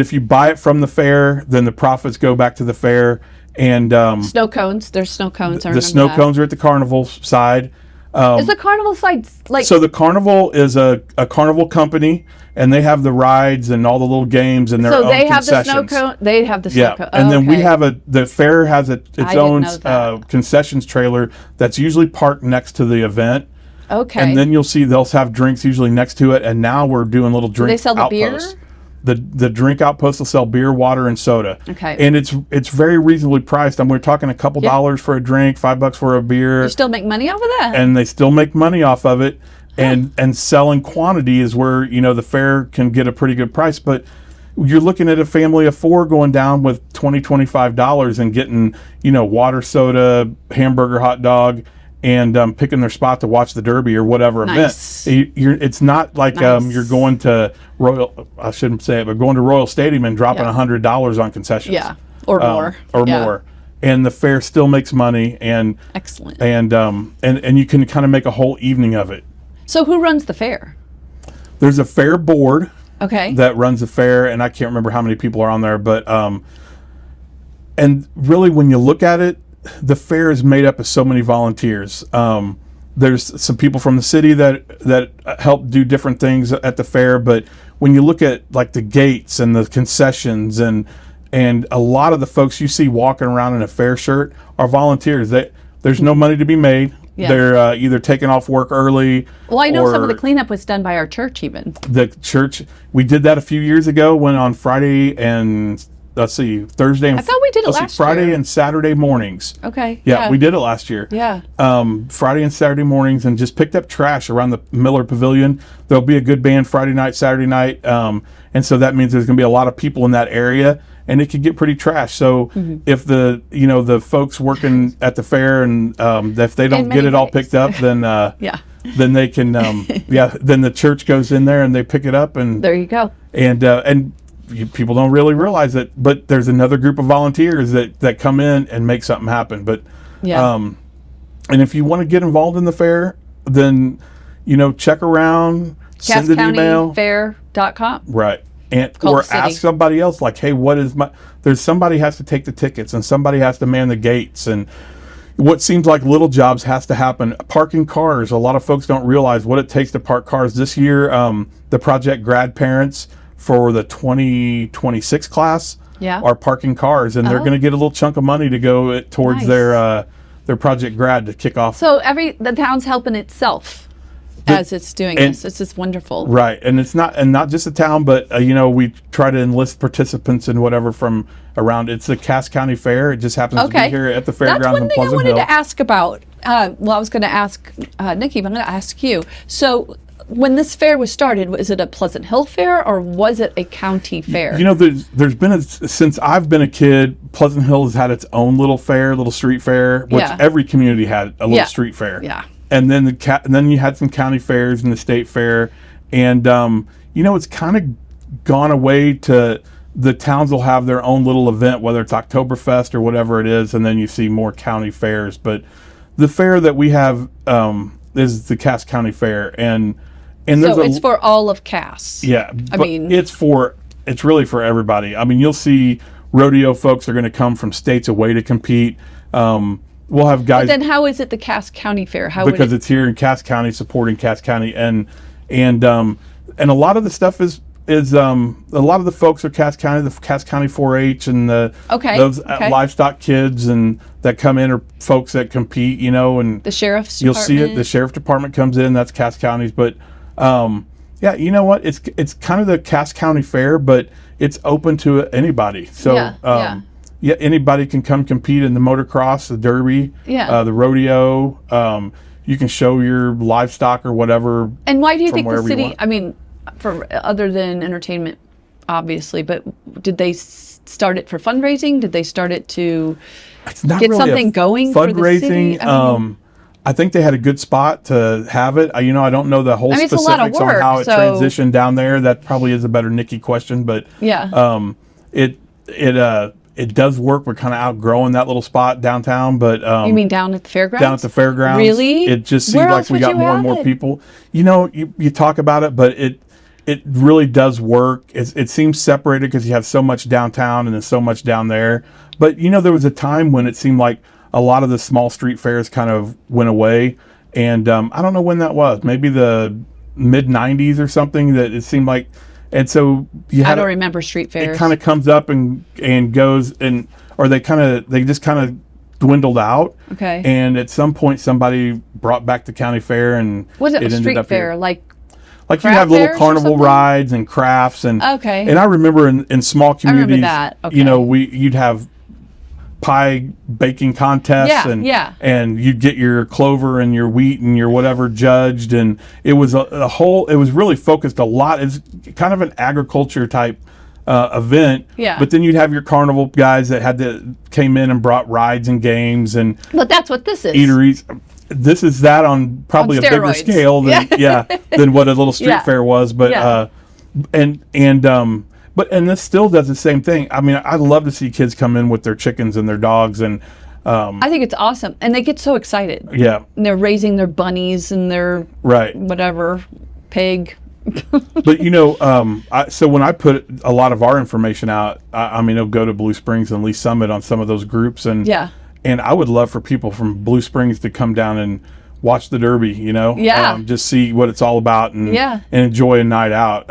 S3: if you buy it from the fair, then the profits go back to the fair. And
S2: Snow cones. There's snow cones. I
S3: the
S2: remember
S3: snow
S2: that.
S3: cones are at the carnival side.
S2: Is the carnival side like?
S3: So the carnival is a carnival company, and they have the rides and all the little games and their
S2: So
S3: own
S2: they have the
S3: concessions.
S2: snow cone. They have the snow
S3: Yeah,
S2: cone.
S3: and then we
S2: Okay.
S3: have the fair has its
S2: didn't
S3: own
S2: know that.
S3: concessions trailer that's usually parked next to the event.
S2: Okay.
S3: And then you'll see they'll have drinks usually next to it. And now we're doing little drink
S2: they sell the beer?
S3: outposts. The drink outpost will sell beer, water, and soda.
S2: Okay.
S3: And it's very reasonably priced. We're talking a couple dollars for a drink, $5 for a beer,
S2: you still make money off of that?
S3: and they still make money off of it. And selling quantity is where the fair can get a pretty good price. But you're looking at a family of 4 going down with $25 and getting water, soda, hamburger, hot dog, and picking their spot to watch the Derby or whatever
S2: Nice.
S3: event. It's not like
S2: Nice.
S3: you're going to Royal. I shouldn't say it, but going to Royal Stadium and dropping
S2: Yeah.
S3: $100 on concessions.
S2: Yeah. Or more.
S3: Or
S2: Yeah.
S3: more. And the fair still makes money, and
S2: Excellent.
S3: and you can kind of make a whole evening of it.
S2: So who runs the fair?
S3: There's a fair board
S2: Okay.
S3: that runs the fair, and I can't remember how many people are on there, but and really when you look at it, the fair is made up of so many volunteers. There's some people from the city that help do different things at the fair, but when you look at like the gates and the concessions and a lot of the folks you see walking around in a fair shirt are volunteers. There's no money to be made.
S2: Yeah.
S3: They're either taking off work early.
S2: Well, I know some of the
S3: or
S2: cleanup was done by our church even.
S3: the church. We did that a few years ago when on Friday and Thursday and
S2: I thought we did it last
S3: Friday
S2: year.
S3: and Saturday mornings.
S2: Okay.
S3: Yeah, we did it last year.
S2: Yeah.
S3: Friday and Saturday mornings, and just picked up trash around the Miller Pavilion. There'll be a good band Friday night, Saturday night, and so that means there's going to be a lot of people in that area, and it can get pretty trash. So if the folks working at the fair and if they don't
S2: In
S3: get
S2: many
S3: it all
S2: ways.
S3: picked up, then
S2: Yeah.
S3: then they can then the church goes in there and they pick it up and
S2: There you go.
S3: people don't really realize it, but there's another group of volunteers that come in and make something happen. But
S2: Yeah.
S3: and if you want to get involved in the fair, then check around, send an email,
S2: CassCountyFair.com.
S3: right, and
S2: Call
S3: or
S2: the city.
S3: ask somebody else like, hey, what is there's somebody has to take the tickets and somebody has to man the gates, and what seems like little jobs has to happen. Parking cars, a lot of folks don't realize what it takes to park cars. This year, the project grad parents for the 2026 class
S2: Yeah.
S3: are parking cars, and they're
S2: Oh.
S3: going to get a little chunk of money to go towards
S2: Nice.
S3: their project grad to kick off.
S2: So the town's helping itself as it's doing
S3: and-
S2: this. It's just wonderful.
S3: Right, and it's not just the town, but we try to enlist participants and whatever from around. It's the Cass County Fair. It just happens to
S2: Okay.
S3: be here at the
S2: That's
S3: fairgrounds
S2: one
S3: in
S2: thing I
S3: Pleasant
S2: wanted
S3: Hill.
S2: to ask about. I was going to ask Nikki, but I'm going to ask you. So when this fair was started, was it a Pleasant Hill fair or was it a county fair?
S3: There's been since I've been a kid, Pleasant Hill has had its own little street fair, which
S2: Yeah.
S3: every community had a little
S2: Yeah.
S3: street fair.
S2: Yeah.
S3: And then and then you had some county fairs and the state fair, and it's kind of gone away to the towns will have their own little event, whether it's Oktoberfest or whatever it is, and then you see more county fairs. But the fair that we have is the Cass County Fair, and there's
S2: So it's for all of Cass.
S3: yeah,
S2: I
S3: but
S2: mean-
S3: it's really for everybody. I mean, you'll see rodeo folks are going to come from states away to compete. We'll have guys
S2: Then how is it the Cass County Fair? How would
S3: because
S2: it,
S3: it's here in Cass County, supporting Cass County, and a lot of the stuff is a lot of the folks are Cass County, the Cass County 4-H, and those livestock kids and that come in are folks that compete, and
S2: the sheriff's
S3: you'll see it.
S2: department?
S3: The sheriff department comes in. That's Cass County's, but yeah, you know what? It's kind of the Cass County Fair, but it's open to anybody. So
S2: Yeah, yeah.
S3: yeah, anybody can come compete in the motocross, the derby, the rodeo. You can show your livestock or whatever.
S2: And why do you think the
S3: wherever you
S2: city,
S3: want.
S2: I mean, for other than entertainment, obviously, but did they start it for fundraising? Did they start it to
S3: It's not
S2: get
S3: really
S2: something going for the
S3: fundraising.
S2: city? I mean,
S3: I think they had a good spot to have it. You know, I don't know the whole
S2: I mean, it's a lot of
S3: specifics on
S2: work,
S3: how it
S2: so-
S3: transitioned down there. That probably is a better Nikki question, but
S2: yeah.
S3: It does work. We're kind of outgrowing that little spot downtown, but
S2: You mean down at the fairgrounds?
S3: down at the fairgrounds,
S2: Really?
S3: it just
S2: Where
S3: seems like
S2: else
S3: we
S2: would
S3: got
S2: you
S3: more and
S2: have
S3: more
S2: it?
S3: people. You know, you talk about it, but it really does work. It seems separated because you have so much downtown and then so much down there. But you know, there was a time when it seemed like a lot of the small street fairs kind of went away, and I don't know when that was. Maybe the mid '90s or something. That it seemed like, and so you
S2: I
S3: had
S2: don't remember street fairs.
S3: it kind of comes up and goes, and or they just kind of dwindled out.
S2: Okay.
S3: And at some point, somebody brought back the county fair, and
S2: Was it a
S3: ended
S2: street
S3: up
S2: fair?
S3: here.
S2: Like,
S3: Like you
S2: craft
S3: have little
S2: fairs or
S3: carnival
S2: something?
S3: rides and crafts, and
S2: Okay.
S3: And I remember in small
S2: remember
S3: communities,
S2: that. Okay.
S3: you know, you'd have pie baking contests,
S2: Yeah,
S3: and
S2: yeah.
S3: and you'd get your clover and your wheat and your whatever judged, and it was a whole. It was really focused a lot. It's kind of an agriculture type event.
S2: Yeah.
S3: But then you'd have your carnival guys that came in and brought rides and games and
S2: but that's what this is.
S3: eateries. This is that on probably
S2: On
S3: a bigger
S2: steroids.
S3: scale than than what a little street
S2: Yeah.
S3: fair was. But
S2: Yeah.
S3: and this still does the same thing. I mean, I love to see kids come in with their chickens and their dogs, and
S2: I think it's awesome. And they get so excited.
S3: yeah,
S2: And they're raising their bunnies and their
S3: right.
S2: whatever, pig.
S3: But you know, so when I put a lot of our information out, I mean, it'll go to Blue Springs and Lee Summit on some of those groups, and
S2: Yeah.
S3: and I would love for people from Blue Springs to come down and watch the Derby. You know,
S2: Yeah.
S3: just see what it's all about, and
S2: Yeah.
S3: and enjoy a night out.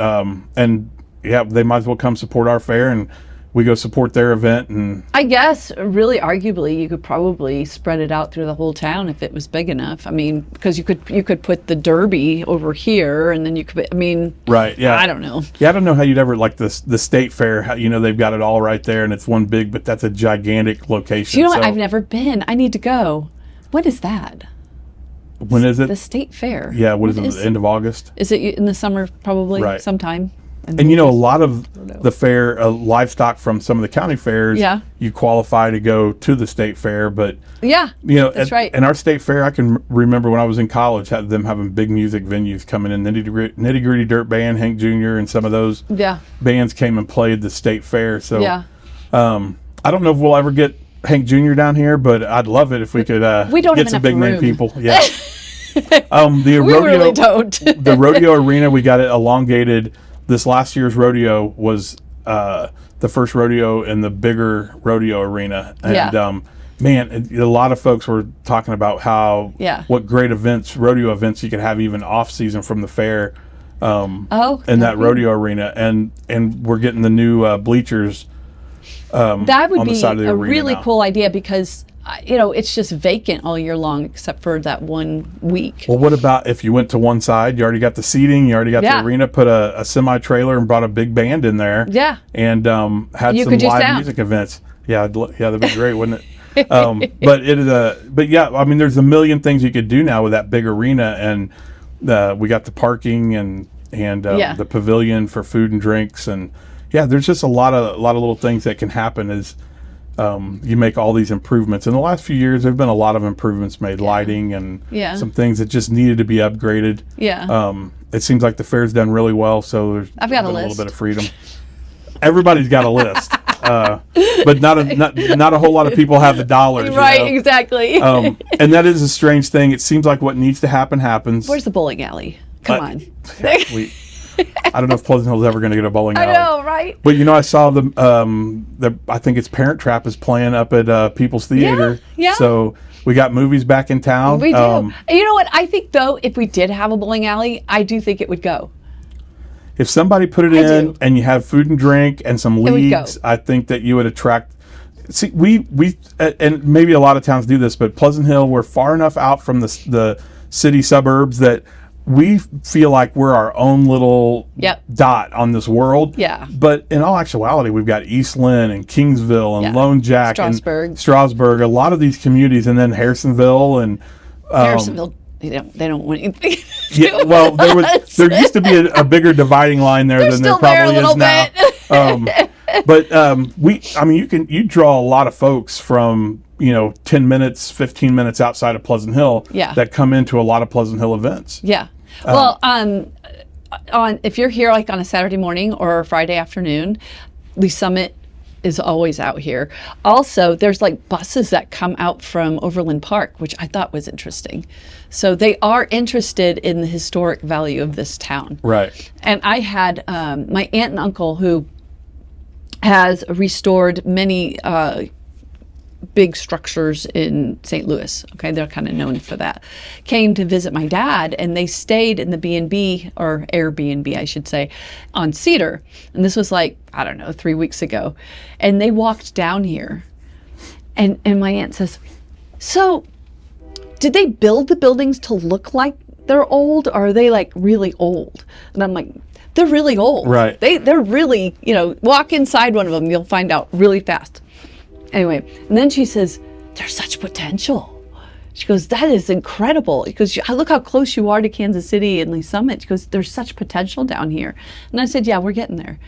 S3: And yeah, they might as well come support our fair, and we go support their event. And
S2: I guess, really, arguably, you could probably spread it out through the whole town if it was big enough. I mean, because you could put the Derby over here, and then you could. I mean,
S3: right, yeah,
S2: I don't know.
S3: Yeah, I don't know how you'd ever like the state fair. How, you know, they've got it all right there, and it's one big, but that's a gigantic location.
S2: You know what?
S3: So
S2: I've never been. I need to go. What is that?
S3: when is it?
S2: The state fair.
S3: Yeah, what is it? The end of August.
S2: Is it in the summer? Probably
S3: Right.
S2: sometime.
S3: And you know, a lot of the fair livestock from some of the county fairs,
S2: Yeah.
S3: you qualify to go to the state fair. But
S2: Yeah,
S3: you know,
S2: that's right.
S3: And our state fair, I can remember when I was in college, had them having big music venues coming in. Nitty Gritty Dirt Band, Hank Jr., and some of those
S2: Yeah,
S3: bands came and played the state fair. So
S2: yeah.
S3: I don't know if we'll ever get Hank Jr. down here, but I'd love it if we could
S2: We don't
S3: get
S2: have
S3: some
S2: enough
S3: big name
S2: room.
S3: people. Yeah. The
S2: We
S3: rodeo,
S2: really don't.
S3: the rodeo arena, we got it elongated. This last year's rodeo was the first rodeo in the bigger rodeo arena, and
S2: Yeah.
S3: man, a lot of folks were talking about how
S2: Yeah.
S3: what great events, rodeo events, you could have even off season from the fair.
S2: Oh,
S3: In that rodeo arena, and we're getting the new bleachers.
S2: that would
S3: on the
S2: be
S3: side of the
S2: a
S3: arena
S2: really
S3: now.
S2: cool idea because you know it's just vacant all year long except for that 1 week.
S3: Well, what about if you went to one side? You already got the seating, you already got
S2: Yeah.
S3: the arena, put a semi trailer and brought a big band in there.
S2: Yeah.
S3: And had
S2: You
S3: some
S2: could do
S3: live
S2: sound.
S3: music events. Yeah, that'd be great, wouldn't it? But it is but yeah, I mean, there's a million things you could do now with that big arena, and we got the parking and
S2: Yeah.
S3: the pavilion for food and drinks, and yeah, there's just a lot of little things that can happen as you make all these improvements. In the last few years, there've been a lot of improvements made, lighting and
S2: Yeah.
S3: some things that just needed to be upgraded.
S2: Yeah.
S3: It seems like the fair's done really well, so there's
S2: I've got a
S3: been
S2: list.
S3: little bit of freedom. Everybody's got a list, but not a whole lot of people have the dollars. you
S2: Right,
S3: know?
S2: exactly.
S3: And that is a strange thing. It seems like what needs to happen happens.
S2: Where's the bowling alley? Come on.
S3: Yeah, I don't know if Pleasant Hill's ever going to get a bowling
S2: I
S3: alley.
S2: know, right?
S3: But you know, I saw the I think it's Parent Trap is playing up at People's Theater.
S2: yeah.
S3: So we got movies back in town.
S2: We do. You know what? I think though, if we did have a bowling alley, I do think it would go.
S3: If somebody put it
S2: I
S3: in
S2: do.
S3: and you have food and drink and some
S2: would
S3: leagues,
S2: go.
S3: I think that you would attract. See, we and maybe a lot of towns do this, but Pleasant Hill, we're far enough out from the city suburbs that we feel like we're our own little
S2: Yep.
S3: dot on this world.
S2: Yeah.
S3: But in all actuality, we've got East Lynn and Kingsville and
S2: Yeah.
S3: Lone Jack and Strasburg, a lot of these communities, and then Harrisonville and
S2: Harrisonville, they don't want anything.
S3: yeah. Well, there used to be a bigger dividing line there than there probably is now. But you draw a lot of folks from 10 minutes, 15 minutes outside of Pleasant Hill that come into a lot of Pleasant Hill events.
S2: Yeah. Well, if you're here like on a Saturday morning or a Friday afternoon, the Summit is always out here. Also, there's like buses that come out from Overland Park, which I thought was interesting. So they are interested in the historic value of this town.
S3: Right.
S2: And I had my aunt and uncle who has restored many big structures in St. Louis. Okay, they're kind of known for that. Came to visit my dad, and they stayed in the B&B, or Airbnb, I should say, on Cedar. And this was like, I don't know, 3 weeks ago. And they walked down here, and my aunt says, "So, did they build the buildings to look like they're old, or are they like really old?" And I'm like, they're really old.
S3: Right.
S2: They're really, walk inside one of them, you'll find out really fast. Anyway, and then she says, "There's such potential." She goes, "That is incredible." Because look how close you are to Kansas City and Lee Summit. She goes, "There's such potential down here." And I said, "Yeah, we're getting there."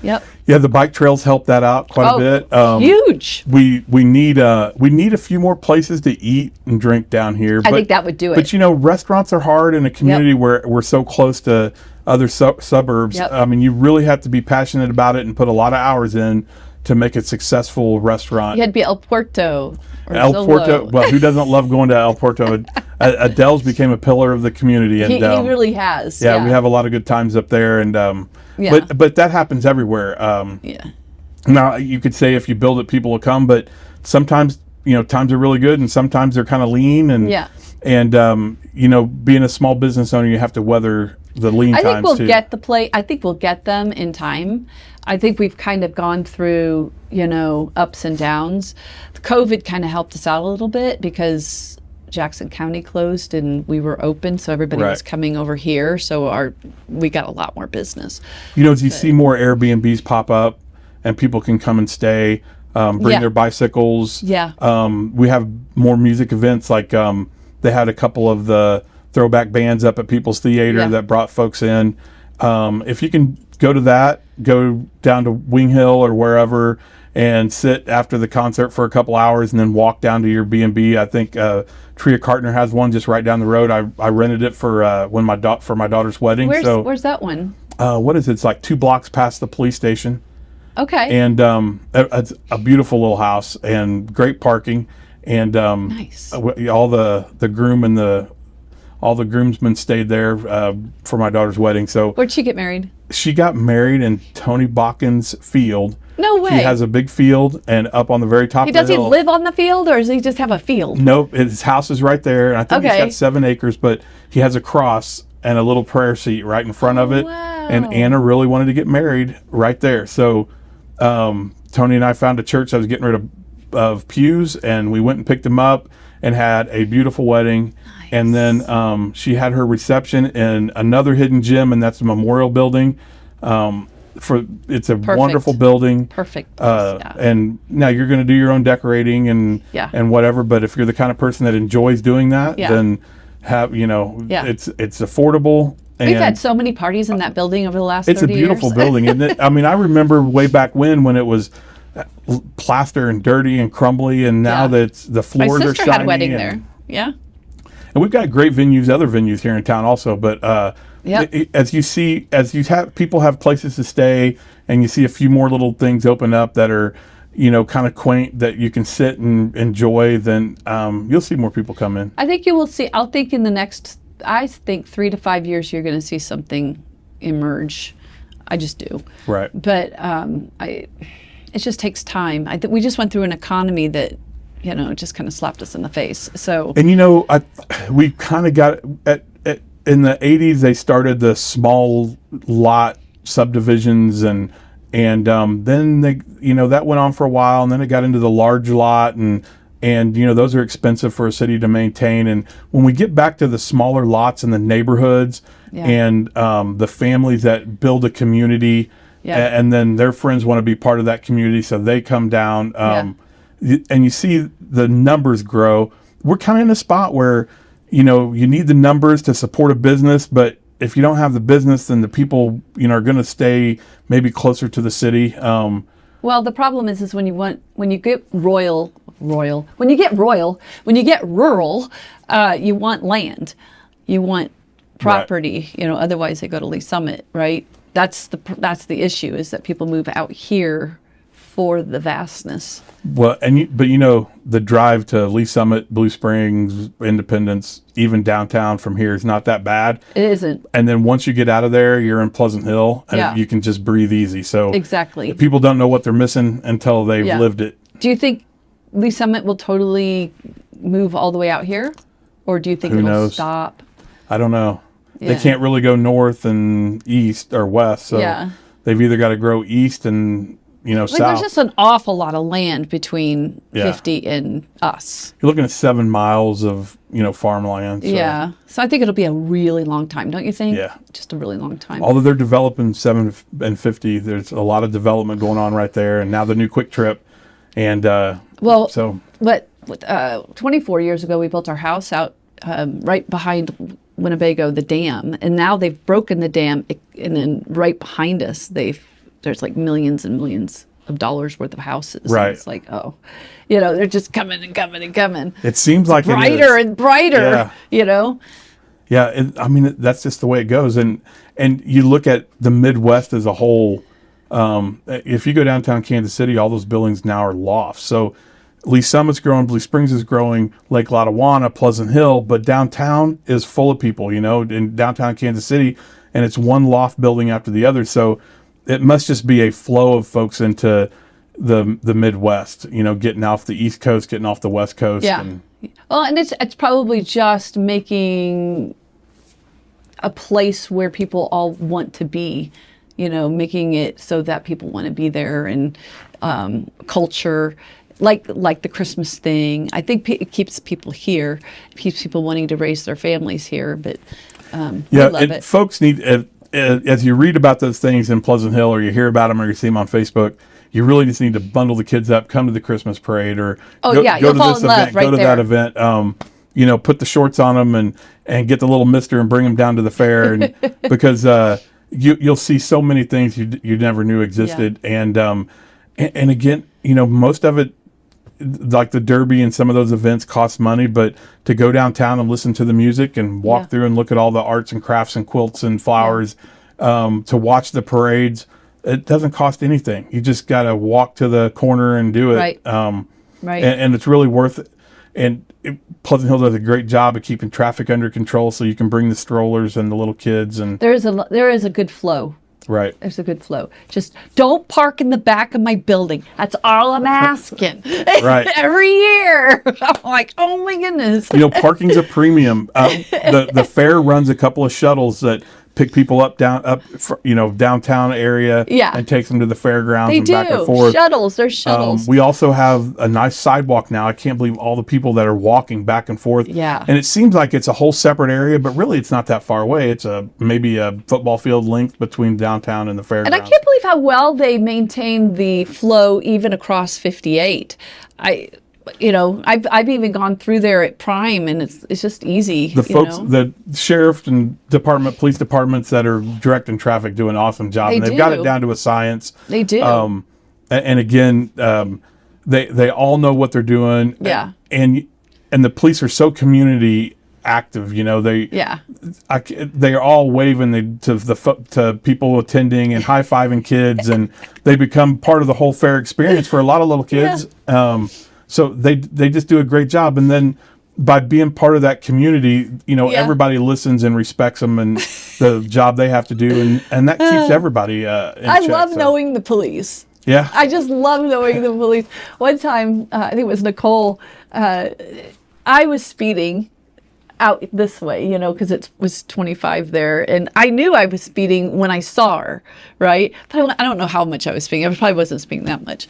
S2: Yep.
S3: Yeah, the bike trails help that out quite a bit.
S2: Huge.
S3: We need a few more places to eat and drink down here.
S2: I think that would do it.
S3: But restaurants are hard in a community where we're so close to other suburbs.
S2: Yep.
S3: I mean, you really have to be passionate about it and put a lot of hours in to make a successful restaurant.
S2: You had to be El Puerto. Or
S3: El
S2: Zolo.
S3: Puerto. Well, who doesn't love going to El Puerto? Adele's became a pillar of the community, and
S2: he really has.
S3: Yeah, we have a lot of good times up there, and but that happens everywhere. Now you could say if you build it, people will come, but sometimes times are really good, and sometimes they're kind of lean, and being a small business owner, you have to weather the lean times too.
S2: I think we'll get them in time. I think we've kind of gone through, ups and downs. The COVID kind of helped us out a little bit because Jackson County closed and we were open, so everybody was coming over here. So we got a lot more business.
S3: As you see more Airbnbs pop up and people can come and stay, bring their bicycles.
S2: Yeah.
S3: We have more music events like they had a couple of the throwback bands up at People's Theater that brought folks in. If you can go to that, go down to Wing Hill or wherever and sit after the concert for a couple hours and then walk down to your B&B. I think Tria Cartner has one just right down the road. I rented it for for my daughter's wedding.
S2: Where's that one?
S3: What is it? It's like 2 blocks past the police station.
S2: Okay.
S3: And it's a beautiful little house and great parking. And
S2: nice.
S3: All the groom and all the groomsmen stayed there for my daughter's wedding. So
S2: where'd she get married?
S3: She got married in Tony Bockin's field.
S2: No way.
S3: He has a big field, and up on the very top of the hill.
S2: Does he live on the field, or does he just have a field?
S3: Nope, his house is right there. And I think he's got 7 acres, but he has a cross and a little prayer seat right in front of it.
S2: Wow.
S3: And Anna really wanted to get married right there. So Tony and I found a church that was getting rid of pews, and we went and picked him up and had a beautiful wedding. Nice. And then she had her reception in another hidden gem, and that's the memorial building. It's a wonderful building.
S2: Perfect.
S3: And now you're going to do your own decorating and whatever. But if you're the kind of person that enjoys doing that, then it's affordable.
S2: We've had so many parties in that building over the last 30 years.
S3: It's a beautiful building, isn't it? I mean, I remember way back when it was plaster and dirty and crumbly, and now that the floors are shiny.
S2: My sister had a wedding there. Yeah.
S3: And we've got great venues, other venues here in town also. But as you have people have places to stay, and you see a few more little things open up that are, kind of quaint that you can sit and enjoy, then you'll see more people come in.
S2: I think you will see. I think in the next 3 to 5 years, you're going to see something emerge. I just do.
S3: Right.
S2: But it just takes time. I think we just went through an economy that, just kind of slapped us in the face. So. And
S3: we kind of got in the 80s. They started the small lot subdivisions, and then they, that went on for a while, and then it got into the large lot, and And, those are expensive for a city to maintain. And when we get back to the smaller lots in the neighborhoods and the families that build a community and then their friends want to be part of that community, so they come down and you see the numbers grow. We're kind of in a spot where, you need the numbers to support a business, but if you don't have the business, then the people, are going to stay maybe closer to the city.
S2: Well, the problem is when you get rural, you want land, you want property, otherwise they go to Lee Summit, right? That's the issue, is that people move out here for the vastness.
S3: Well, but the drive to Lee Summit, Blue Springs, Independence, even downtown from here is not that bad.
S2: It isn't.
S3: And then once you get out of there, you're in Pleasant Hill, and you can just breathe easy. So
S2: exactly,
S3: people don't know what they're missing until they've lived it.
S2: Do you think Lee Summit will totally move all the way out here, or do you think it'll stop?
S3: I don't know. They can't really go north and east or west, so they've either got to grow east and south.
S2: There's just an awful lot of land between 50 and us.
S3: You're looking at 7 miles of farmland. So.
S2: Yeah, so I think it'll be a really long time, don't you think?
S3: Yeah,
S2: just a really long time.
S3: Although they're developing 7 and 50, there's a lot of development going on right there, and now the new Quick Trip, and
S2: But 24 years ago, we built our house out right behind Winnebago, the dam, and now they've broken the dam, and then right behind us, there's like millions and millions of dollars worth of houses.
S3: Right.
S2: And it's like, they're just coming and coming and coming.
S3: It seems like
S2: brighter and brighter.
S3: Yeah. Yeah, that's just the way it goes, and you look at the Midwest as a whole. If you go downtown Kansas City, all those buildings now are lofts. So Lee Summit's growing, Blue Springs is growing, Lake Lotawana, Pleasant Hill, but downtown is full of people, in downtown Kansas City, and it's one loft building after the other. So it must just be a flow of folks into the Midwest, getting off the East Coast, getting off the West Coast.
S2: Yeah. And it's probably just making a place where people all want to be, making it so that people want to be there, and culture. Like the Christmas thing, I think it keeps people here. It keeps people wanting to raise their families here. But I love it.
S3: Folks need, as you read about those things in Pleasant Hill, or you hear about them, or you see them on Facebook, you really just need to bundle the kids up, come to the Christmas parade, or go to this event, go to that event. Put the shorts on them and get the little mister and bring them down to the fair, and because you'll see so many things you never knew existed, and again, most of it, like the Derby and some of those events, cost money, but to go downtown and listen to the music and walk through and look at all the arts and crafts and quilts and flowers, to watch the parades, it doesn't cost anything. You just got to walk to the corner and do it.
S2: Right.
S3: And it's really worth it. And Pleasant Hill does a great job of keeping traffic under control, so you can bring the strollers and the little kids. And
S2: there is a good flow.
S3: Right.
S2: There's a good flow. Just don't park in the back of my building. That's all I'm asking.
S3: Right.
S2: Every year. I'm like, oh my goodness.
S3: Parking's a premium. The fair runs a couple of shuttles that pick people up downtown area and takes them to the fairgrounds and back and forth.
S2: There's shuttles.
S3: We also have a nice sidewalk now. I can't believe all the people that are walking back and forth.
S2: Yeah.
S3: And it seems like it's a whole separate area, but really it's not that far away. It's maybe a football field length between downtown and the fairgrounds.
S2: And I can't believe how well they maintain the flow even across 58. I've even gone through there at Prime, and it's just easy.
S3: The folks, the sheriff and police departments that are directing traffic do an awesome job. They've got it down to a science.
S2: They do.
S3: And again, they all know what they're doing.
S2: Yeah.
S3: And the police are so community active. They are all waving to people attending and high fiving kids, and they become part of the whole fair experience for a lot of little kids. Yeah. So they just do a great job, and then by being part of that community, everybody listens and respects them and the job they have to do, and that keeps everybody in
S2: I
S3: check,
S2: love knowing the police.
S3: Yeah,
S2: I just love knowing the police. One time, I think it was Nicole. I was speeding out this way, because it was 25 there, and I knew I was speeding when I saw her, right? But I don't know how much I was speeding. I probably wasn't speeding that much.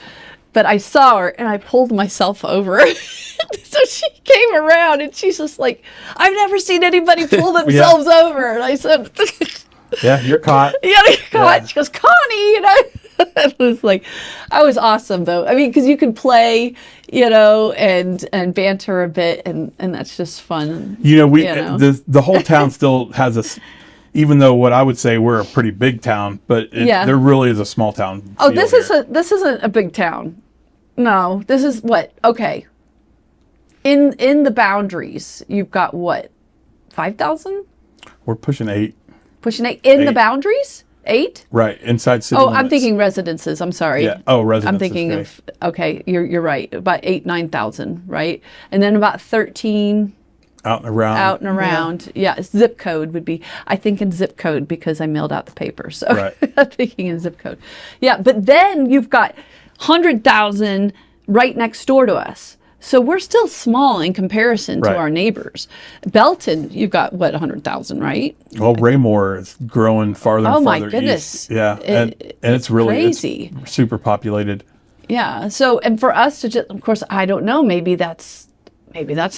S2: but I saw her and I pulled myself over. So she came around and she's just like, I've never seen anybody pull themselves over. And I said,
S3: Yeah, you're caught.
S2: yeah, you're caught.
S3: Yeah.
S2: She goes, Connie, it was like, I was awesome though. I mean, because you can play, and banter a bit, and that's just fun.
S3: The whole town still has a, even though what I would say we're a pretty big town, but there really is a small town.
S2: Oh, this isn't a big town. No, this is what? Okay. In the boundaries, you've got what? 5,000?
S3: We're pushing 8.
S2: Pushing 8 in the boundaries? 8?
S3: Right, inside city
S2: Oh,
S3: limits.
S2: I'm thinking residences. I'm sorry.
S3: Yeah. Oh, residences.
S2: I'm thinking of, okay, you're right. About 9,000, right? And then about 13
S3: out and around.
S2: Yeah, zip code would be, I think in zip code because I mailed out the paper. So
S3: right.
S2: I'm thinking in zip code. Yeah, but then you've got 100,000 right next door to us. So we're still small in comparison to our neighbors. Belton, you've got, 100,000, right?
S3: Well, Raymore is growing farther and farther
S2: my goodness.
S3: east. Yeah, and it's really
S2: crazy.
S3: It's super populated.
S2: Yeah, so, and for us to just, of course, I don't know, maybe that's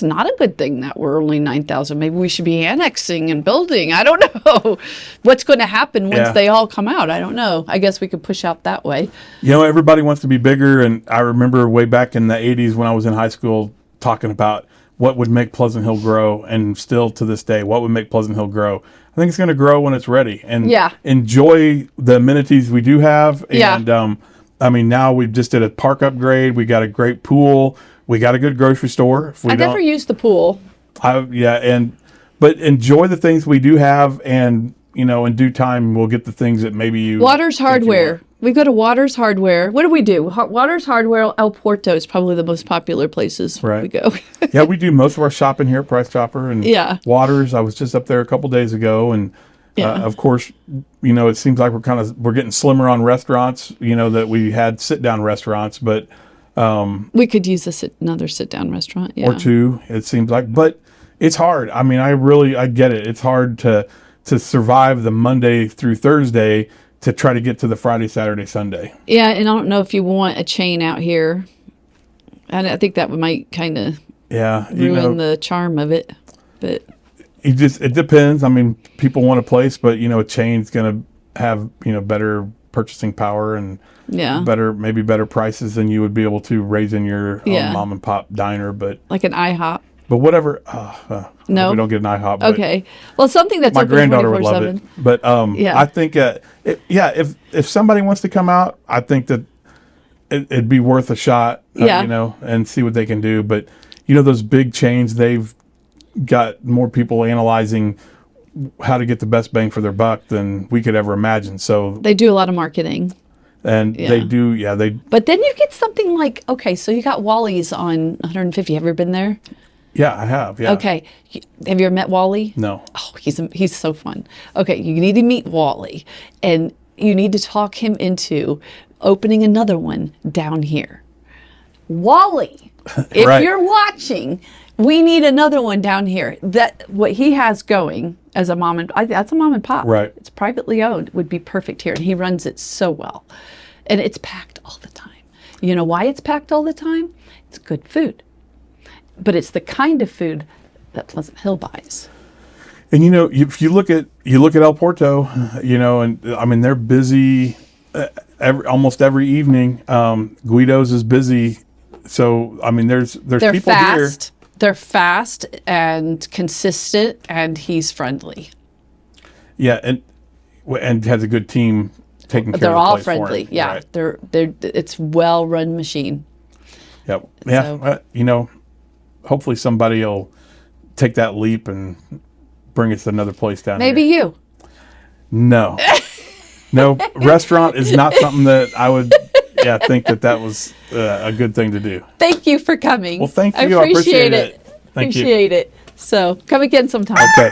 S2: not a good thing that we're only 9,000. Maybe we should be annexing and building. I don't know what's going to happen once they all come out. I don't know. I guess we could push out that way.
S3: Everybody wants to be bigger. And I remember way back in the 80s when I was in high school talking about what would make Pleasant Hill grow. And still to this day, what would make Pleasant Hill grow? I think it's going to grow when it's ready. And enjoy the amenities we do have. And I mean, now we just did a park upgrade. We got a great pool. We got a good grocery store.
S2: I never used the pool.
S3: But enjoy the things we do have, and in due time we'll get the things that maybe you.
S2: Waters Hardware. We go to Waters Hardware. What do we do? Waters Hardware, El Porto is probably the most popular places we go.
S3: Yeah, we do most of our shopping here at Price Chopper and Waters. I was just up there a couple days ago, and of course, it seems like we're getting slimmer on restaurants. That we had sit down restaurants, but.
S2: We could use another sit-down restaurant,
S3: or two. It seems like, but it's hard. I mean, I get it. It's hard to survive the Monday through Thursday to try to get to the Friday, Saturday, Sunday. Yeah,
S2: and I don't know if you want a chain out here. And I think that might kind of ruin the charm of it. But
S3: it depends. I mean, people want a place, but a chain's going to have better purchasing power and. Maybe better prices than you would be able to raise in your own mom and pop diner, but
S2: like an IHOP.
S3: But whatever. No, we don't get an IHOP.
S2: Okay. Well, something that's
S3: my
S2: open
S3: granddaughter would
S2: 24/7.
S3: love it. But I think if somebody wants to come out, I think that it'd be worth a shot. And see what they can do. But those big chains, they've got more people analyzing how to get the best bang for their buck than we could ever imagine. So
S2: they do a lot of marketing.
S3: And they do, they.
S2: But then you get something like, okay, so you got Wally's on 150. Have you ever been there?
S3: Yeah, I have. Yeah.
S2: Okay, have you ever met Wally?
S3: No.
S2: Oh, he's so fun. Okay, you need to meet Wally, and you need to talk him into opening another one down here. Wally, if you're watching, we need another one down here. That what he has going as a that's a mom and pop.
S3: Right.
S2: It's privately owned. Would be perfect here, and he runs it so well, and it's packed all the time. You know why it's packed all the time? It's good food, but it's the kind of food that Pleasant Hill buys.
S3: And if you look at El Porto, and I mean they're busy almost every evening. Guido's is busy, so I mean there's people here.
S2: They're fast and consistent, and he's friendly.
S3: Yeah, and has a good team taking care of the place.
S2: They're all
S3: for
S2: friendly.
S3: him.
S2: Yeah,
S3: Right.
S2: they're it's well-run machine.
S3: Yep. Yeah. So, hopefully somebody will take that leap and bring us to another place down
S2: Maybe
S3: here.
S2: you.
S3: No. No, restaurant is not something that I would think that was a good thing to do.
S2: Thank you for coming.
S3: Well, thank you. I appreciate it.
S2: Appreciate it. So come again sometime.
S3: Okay.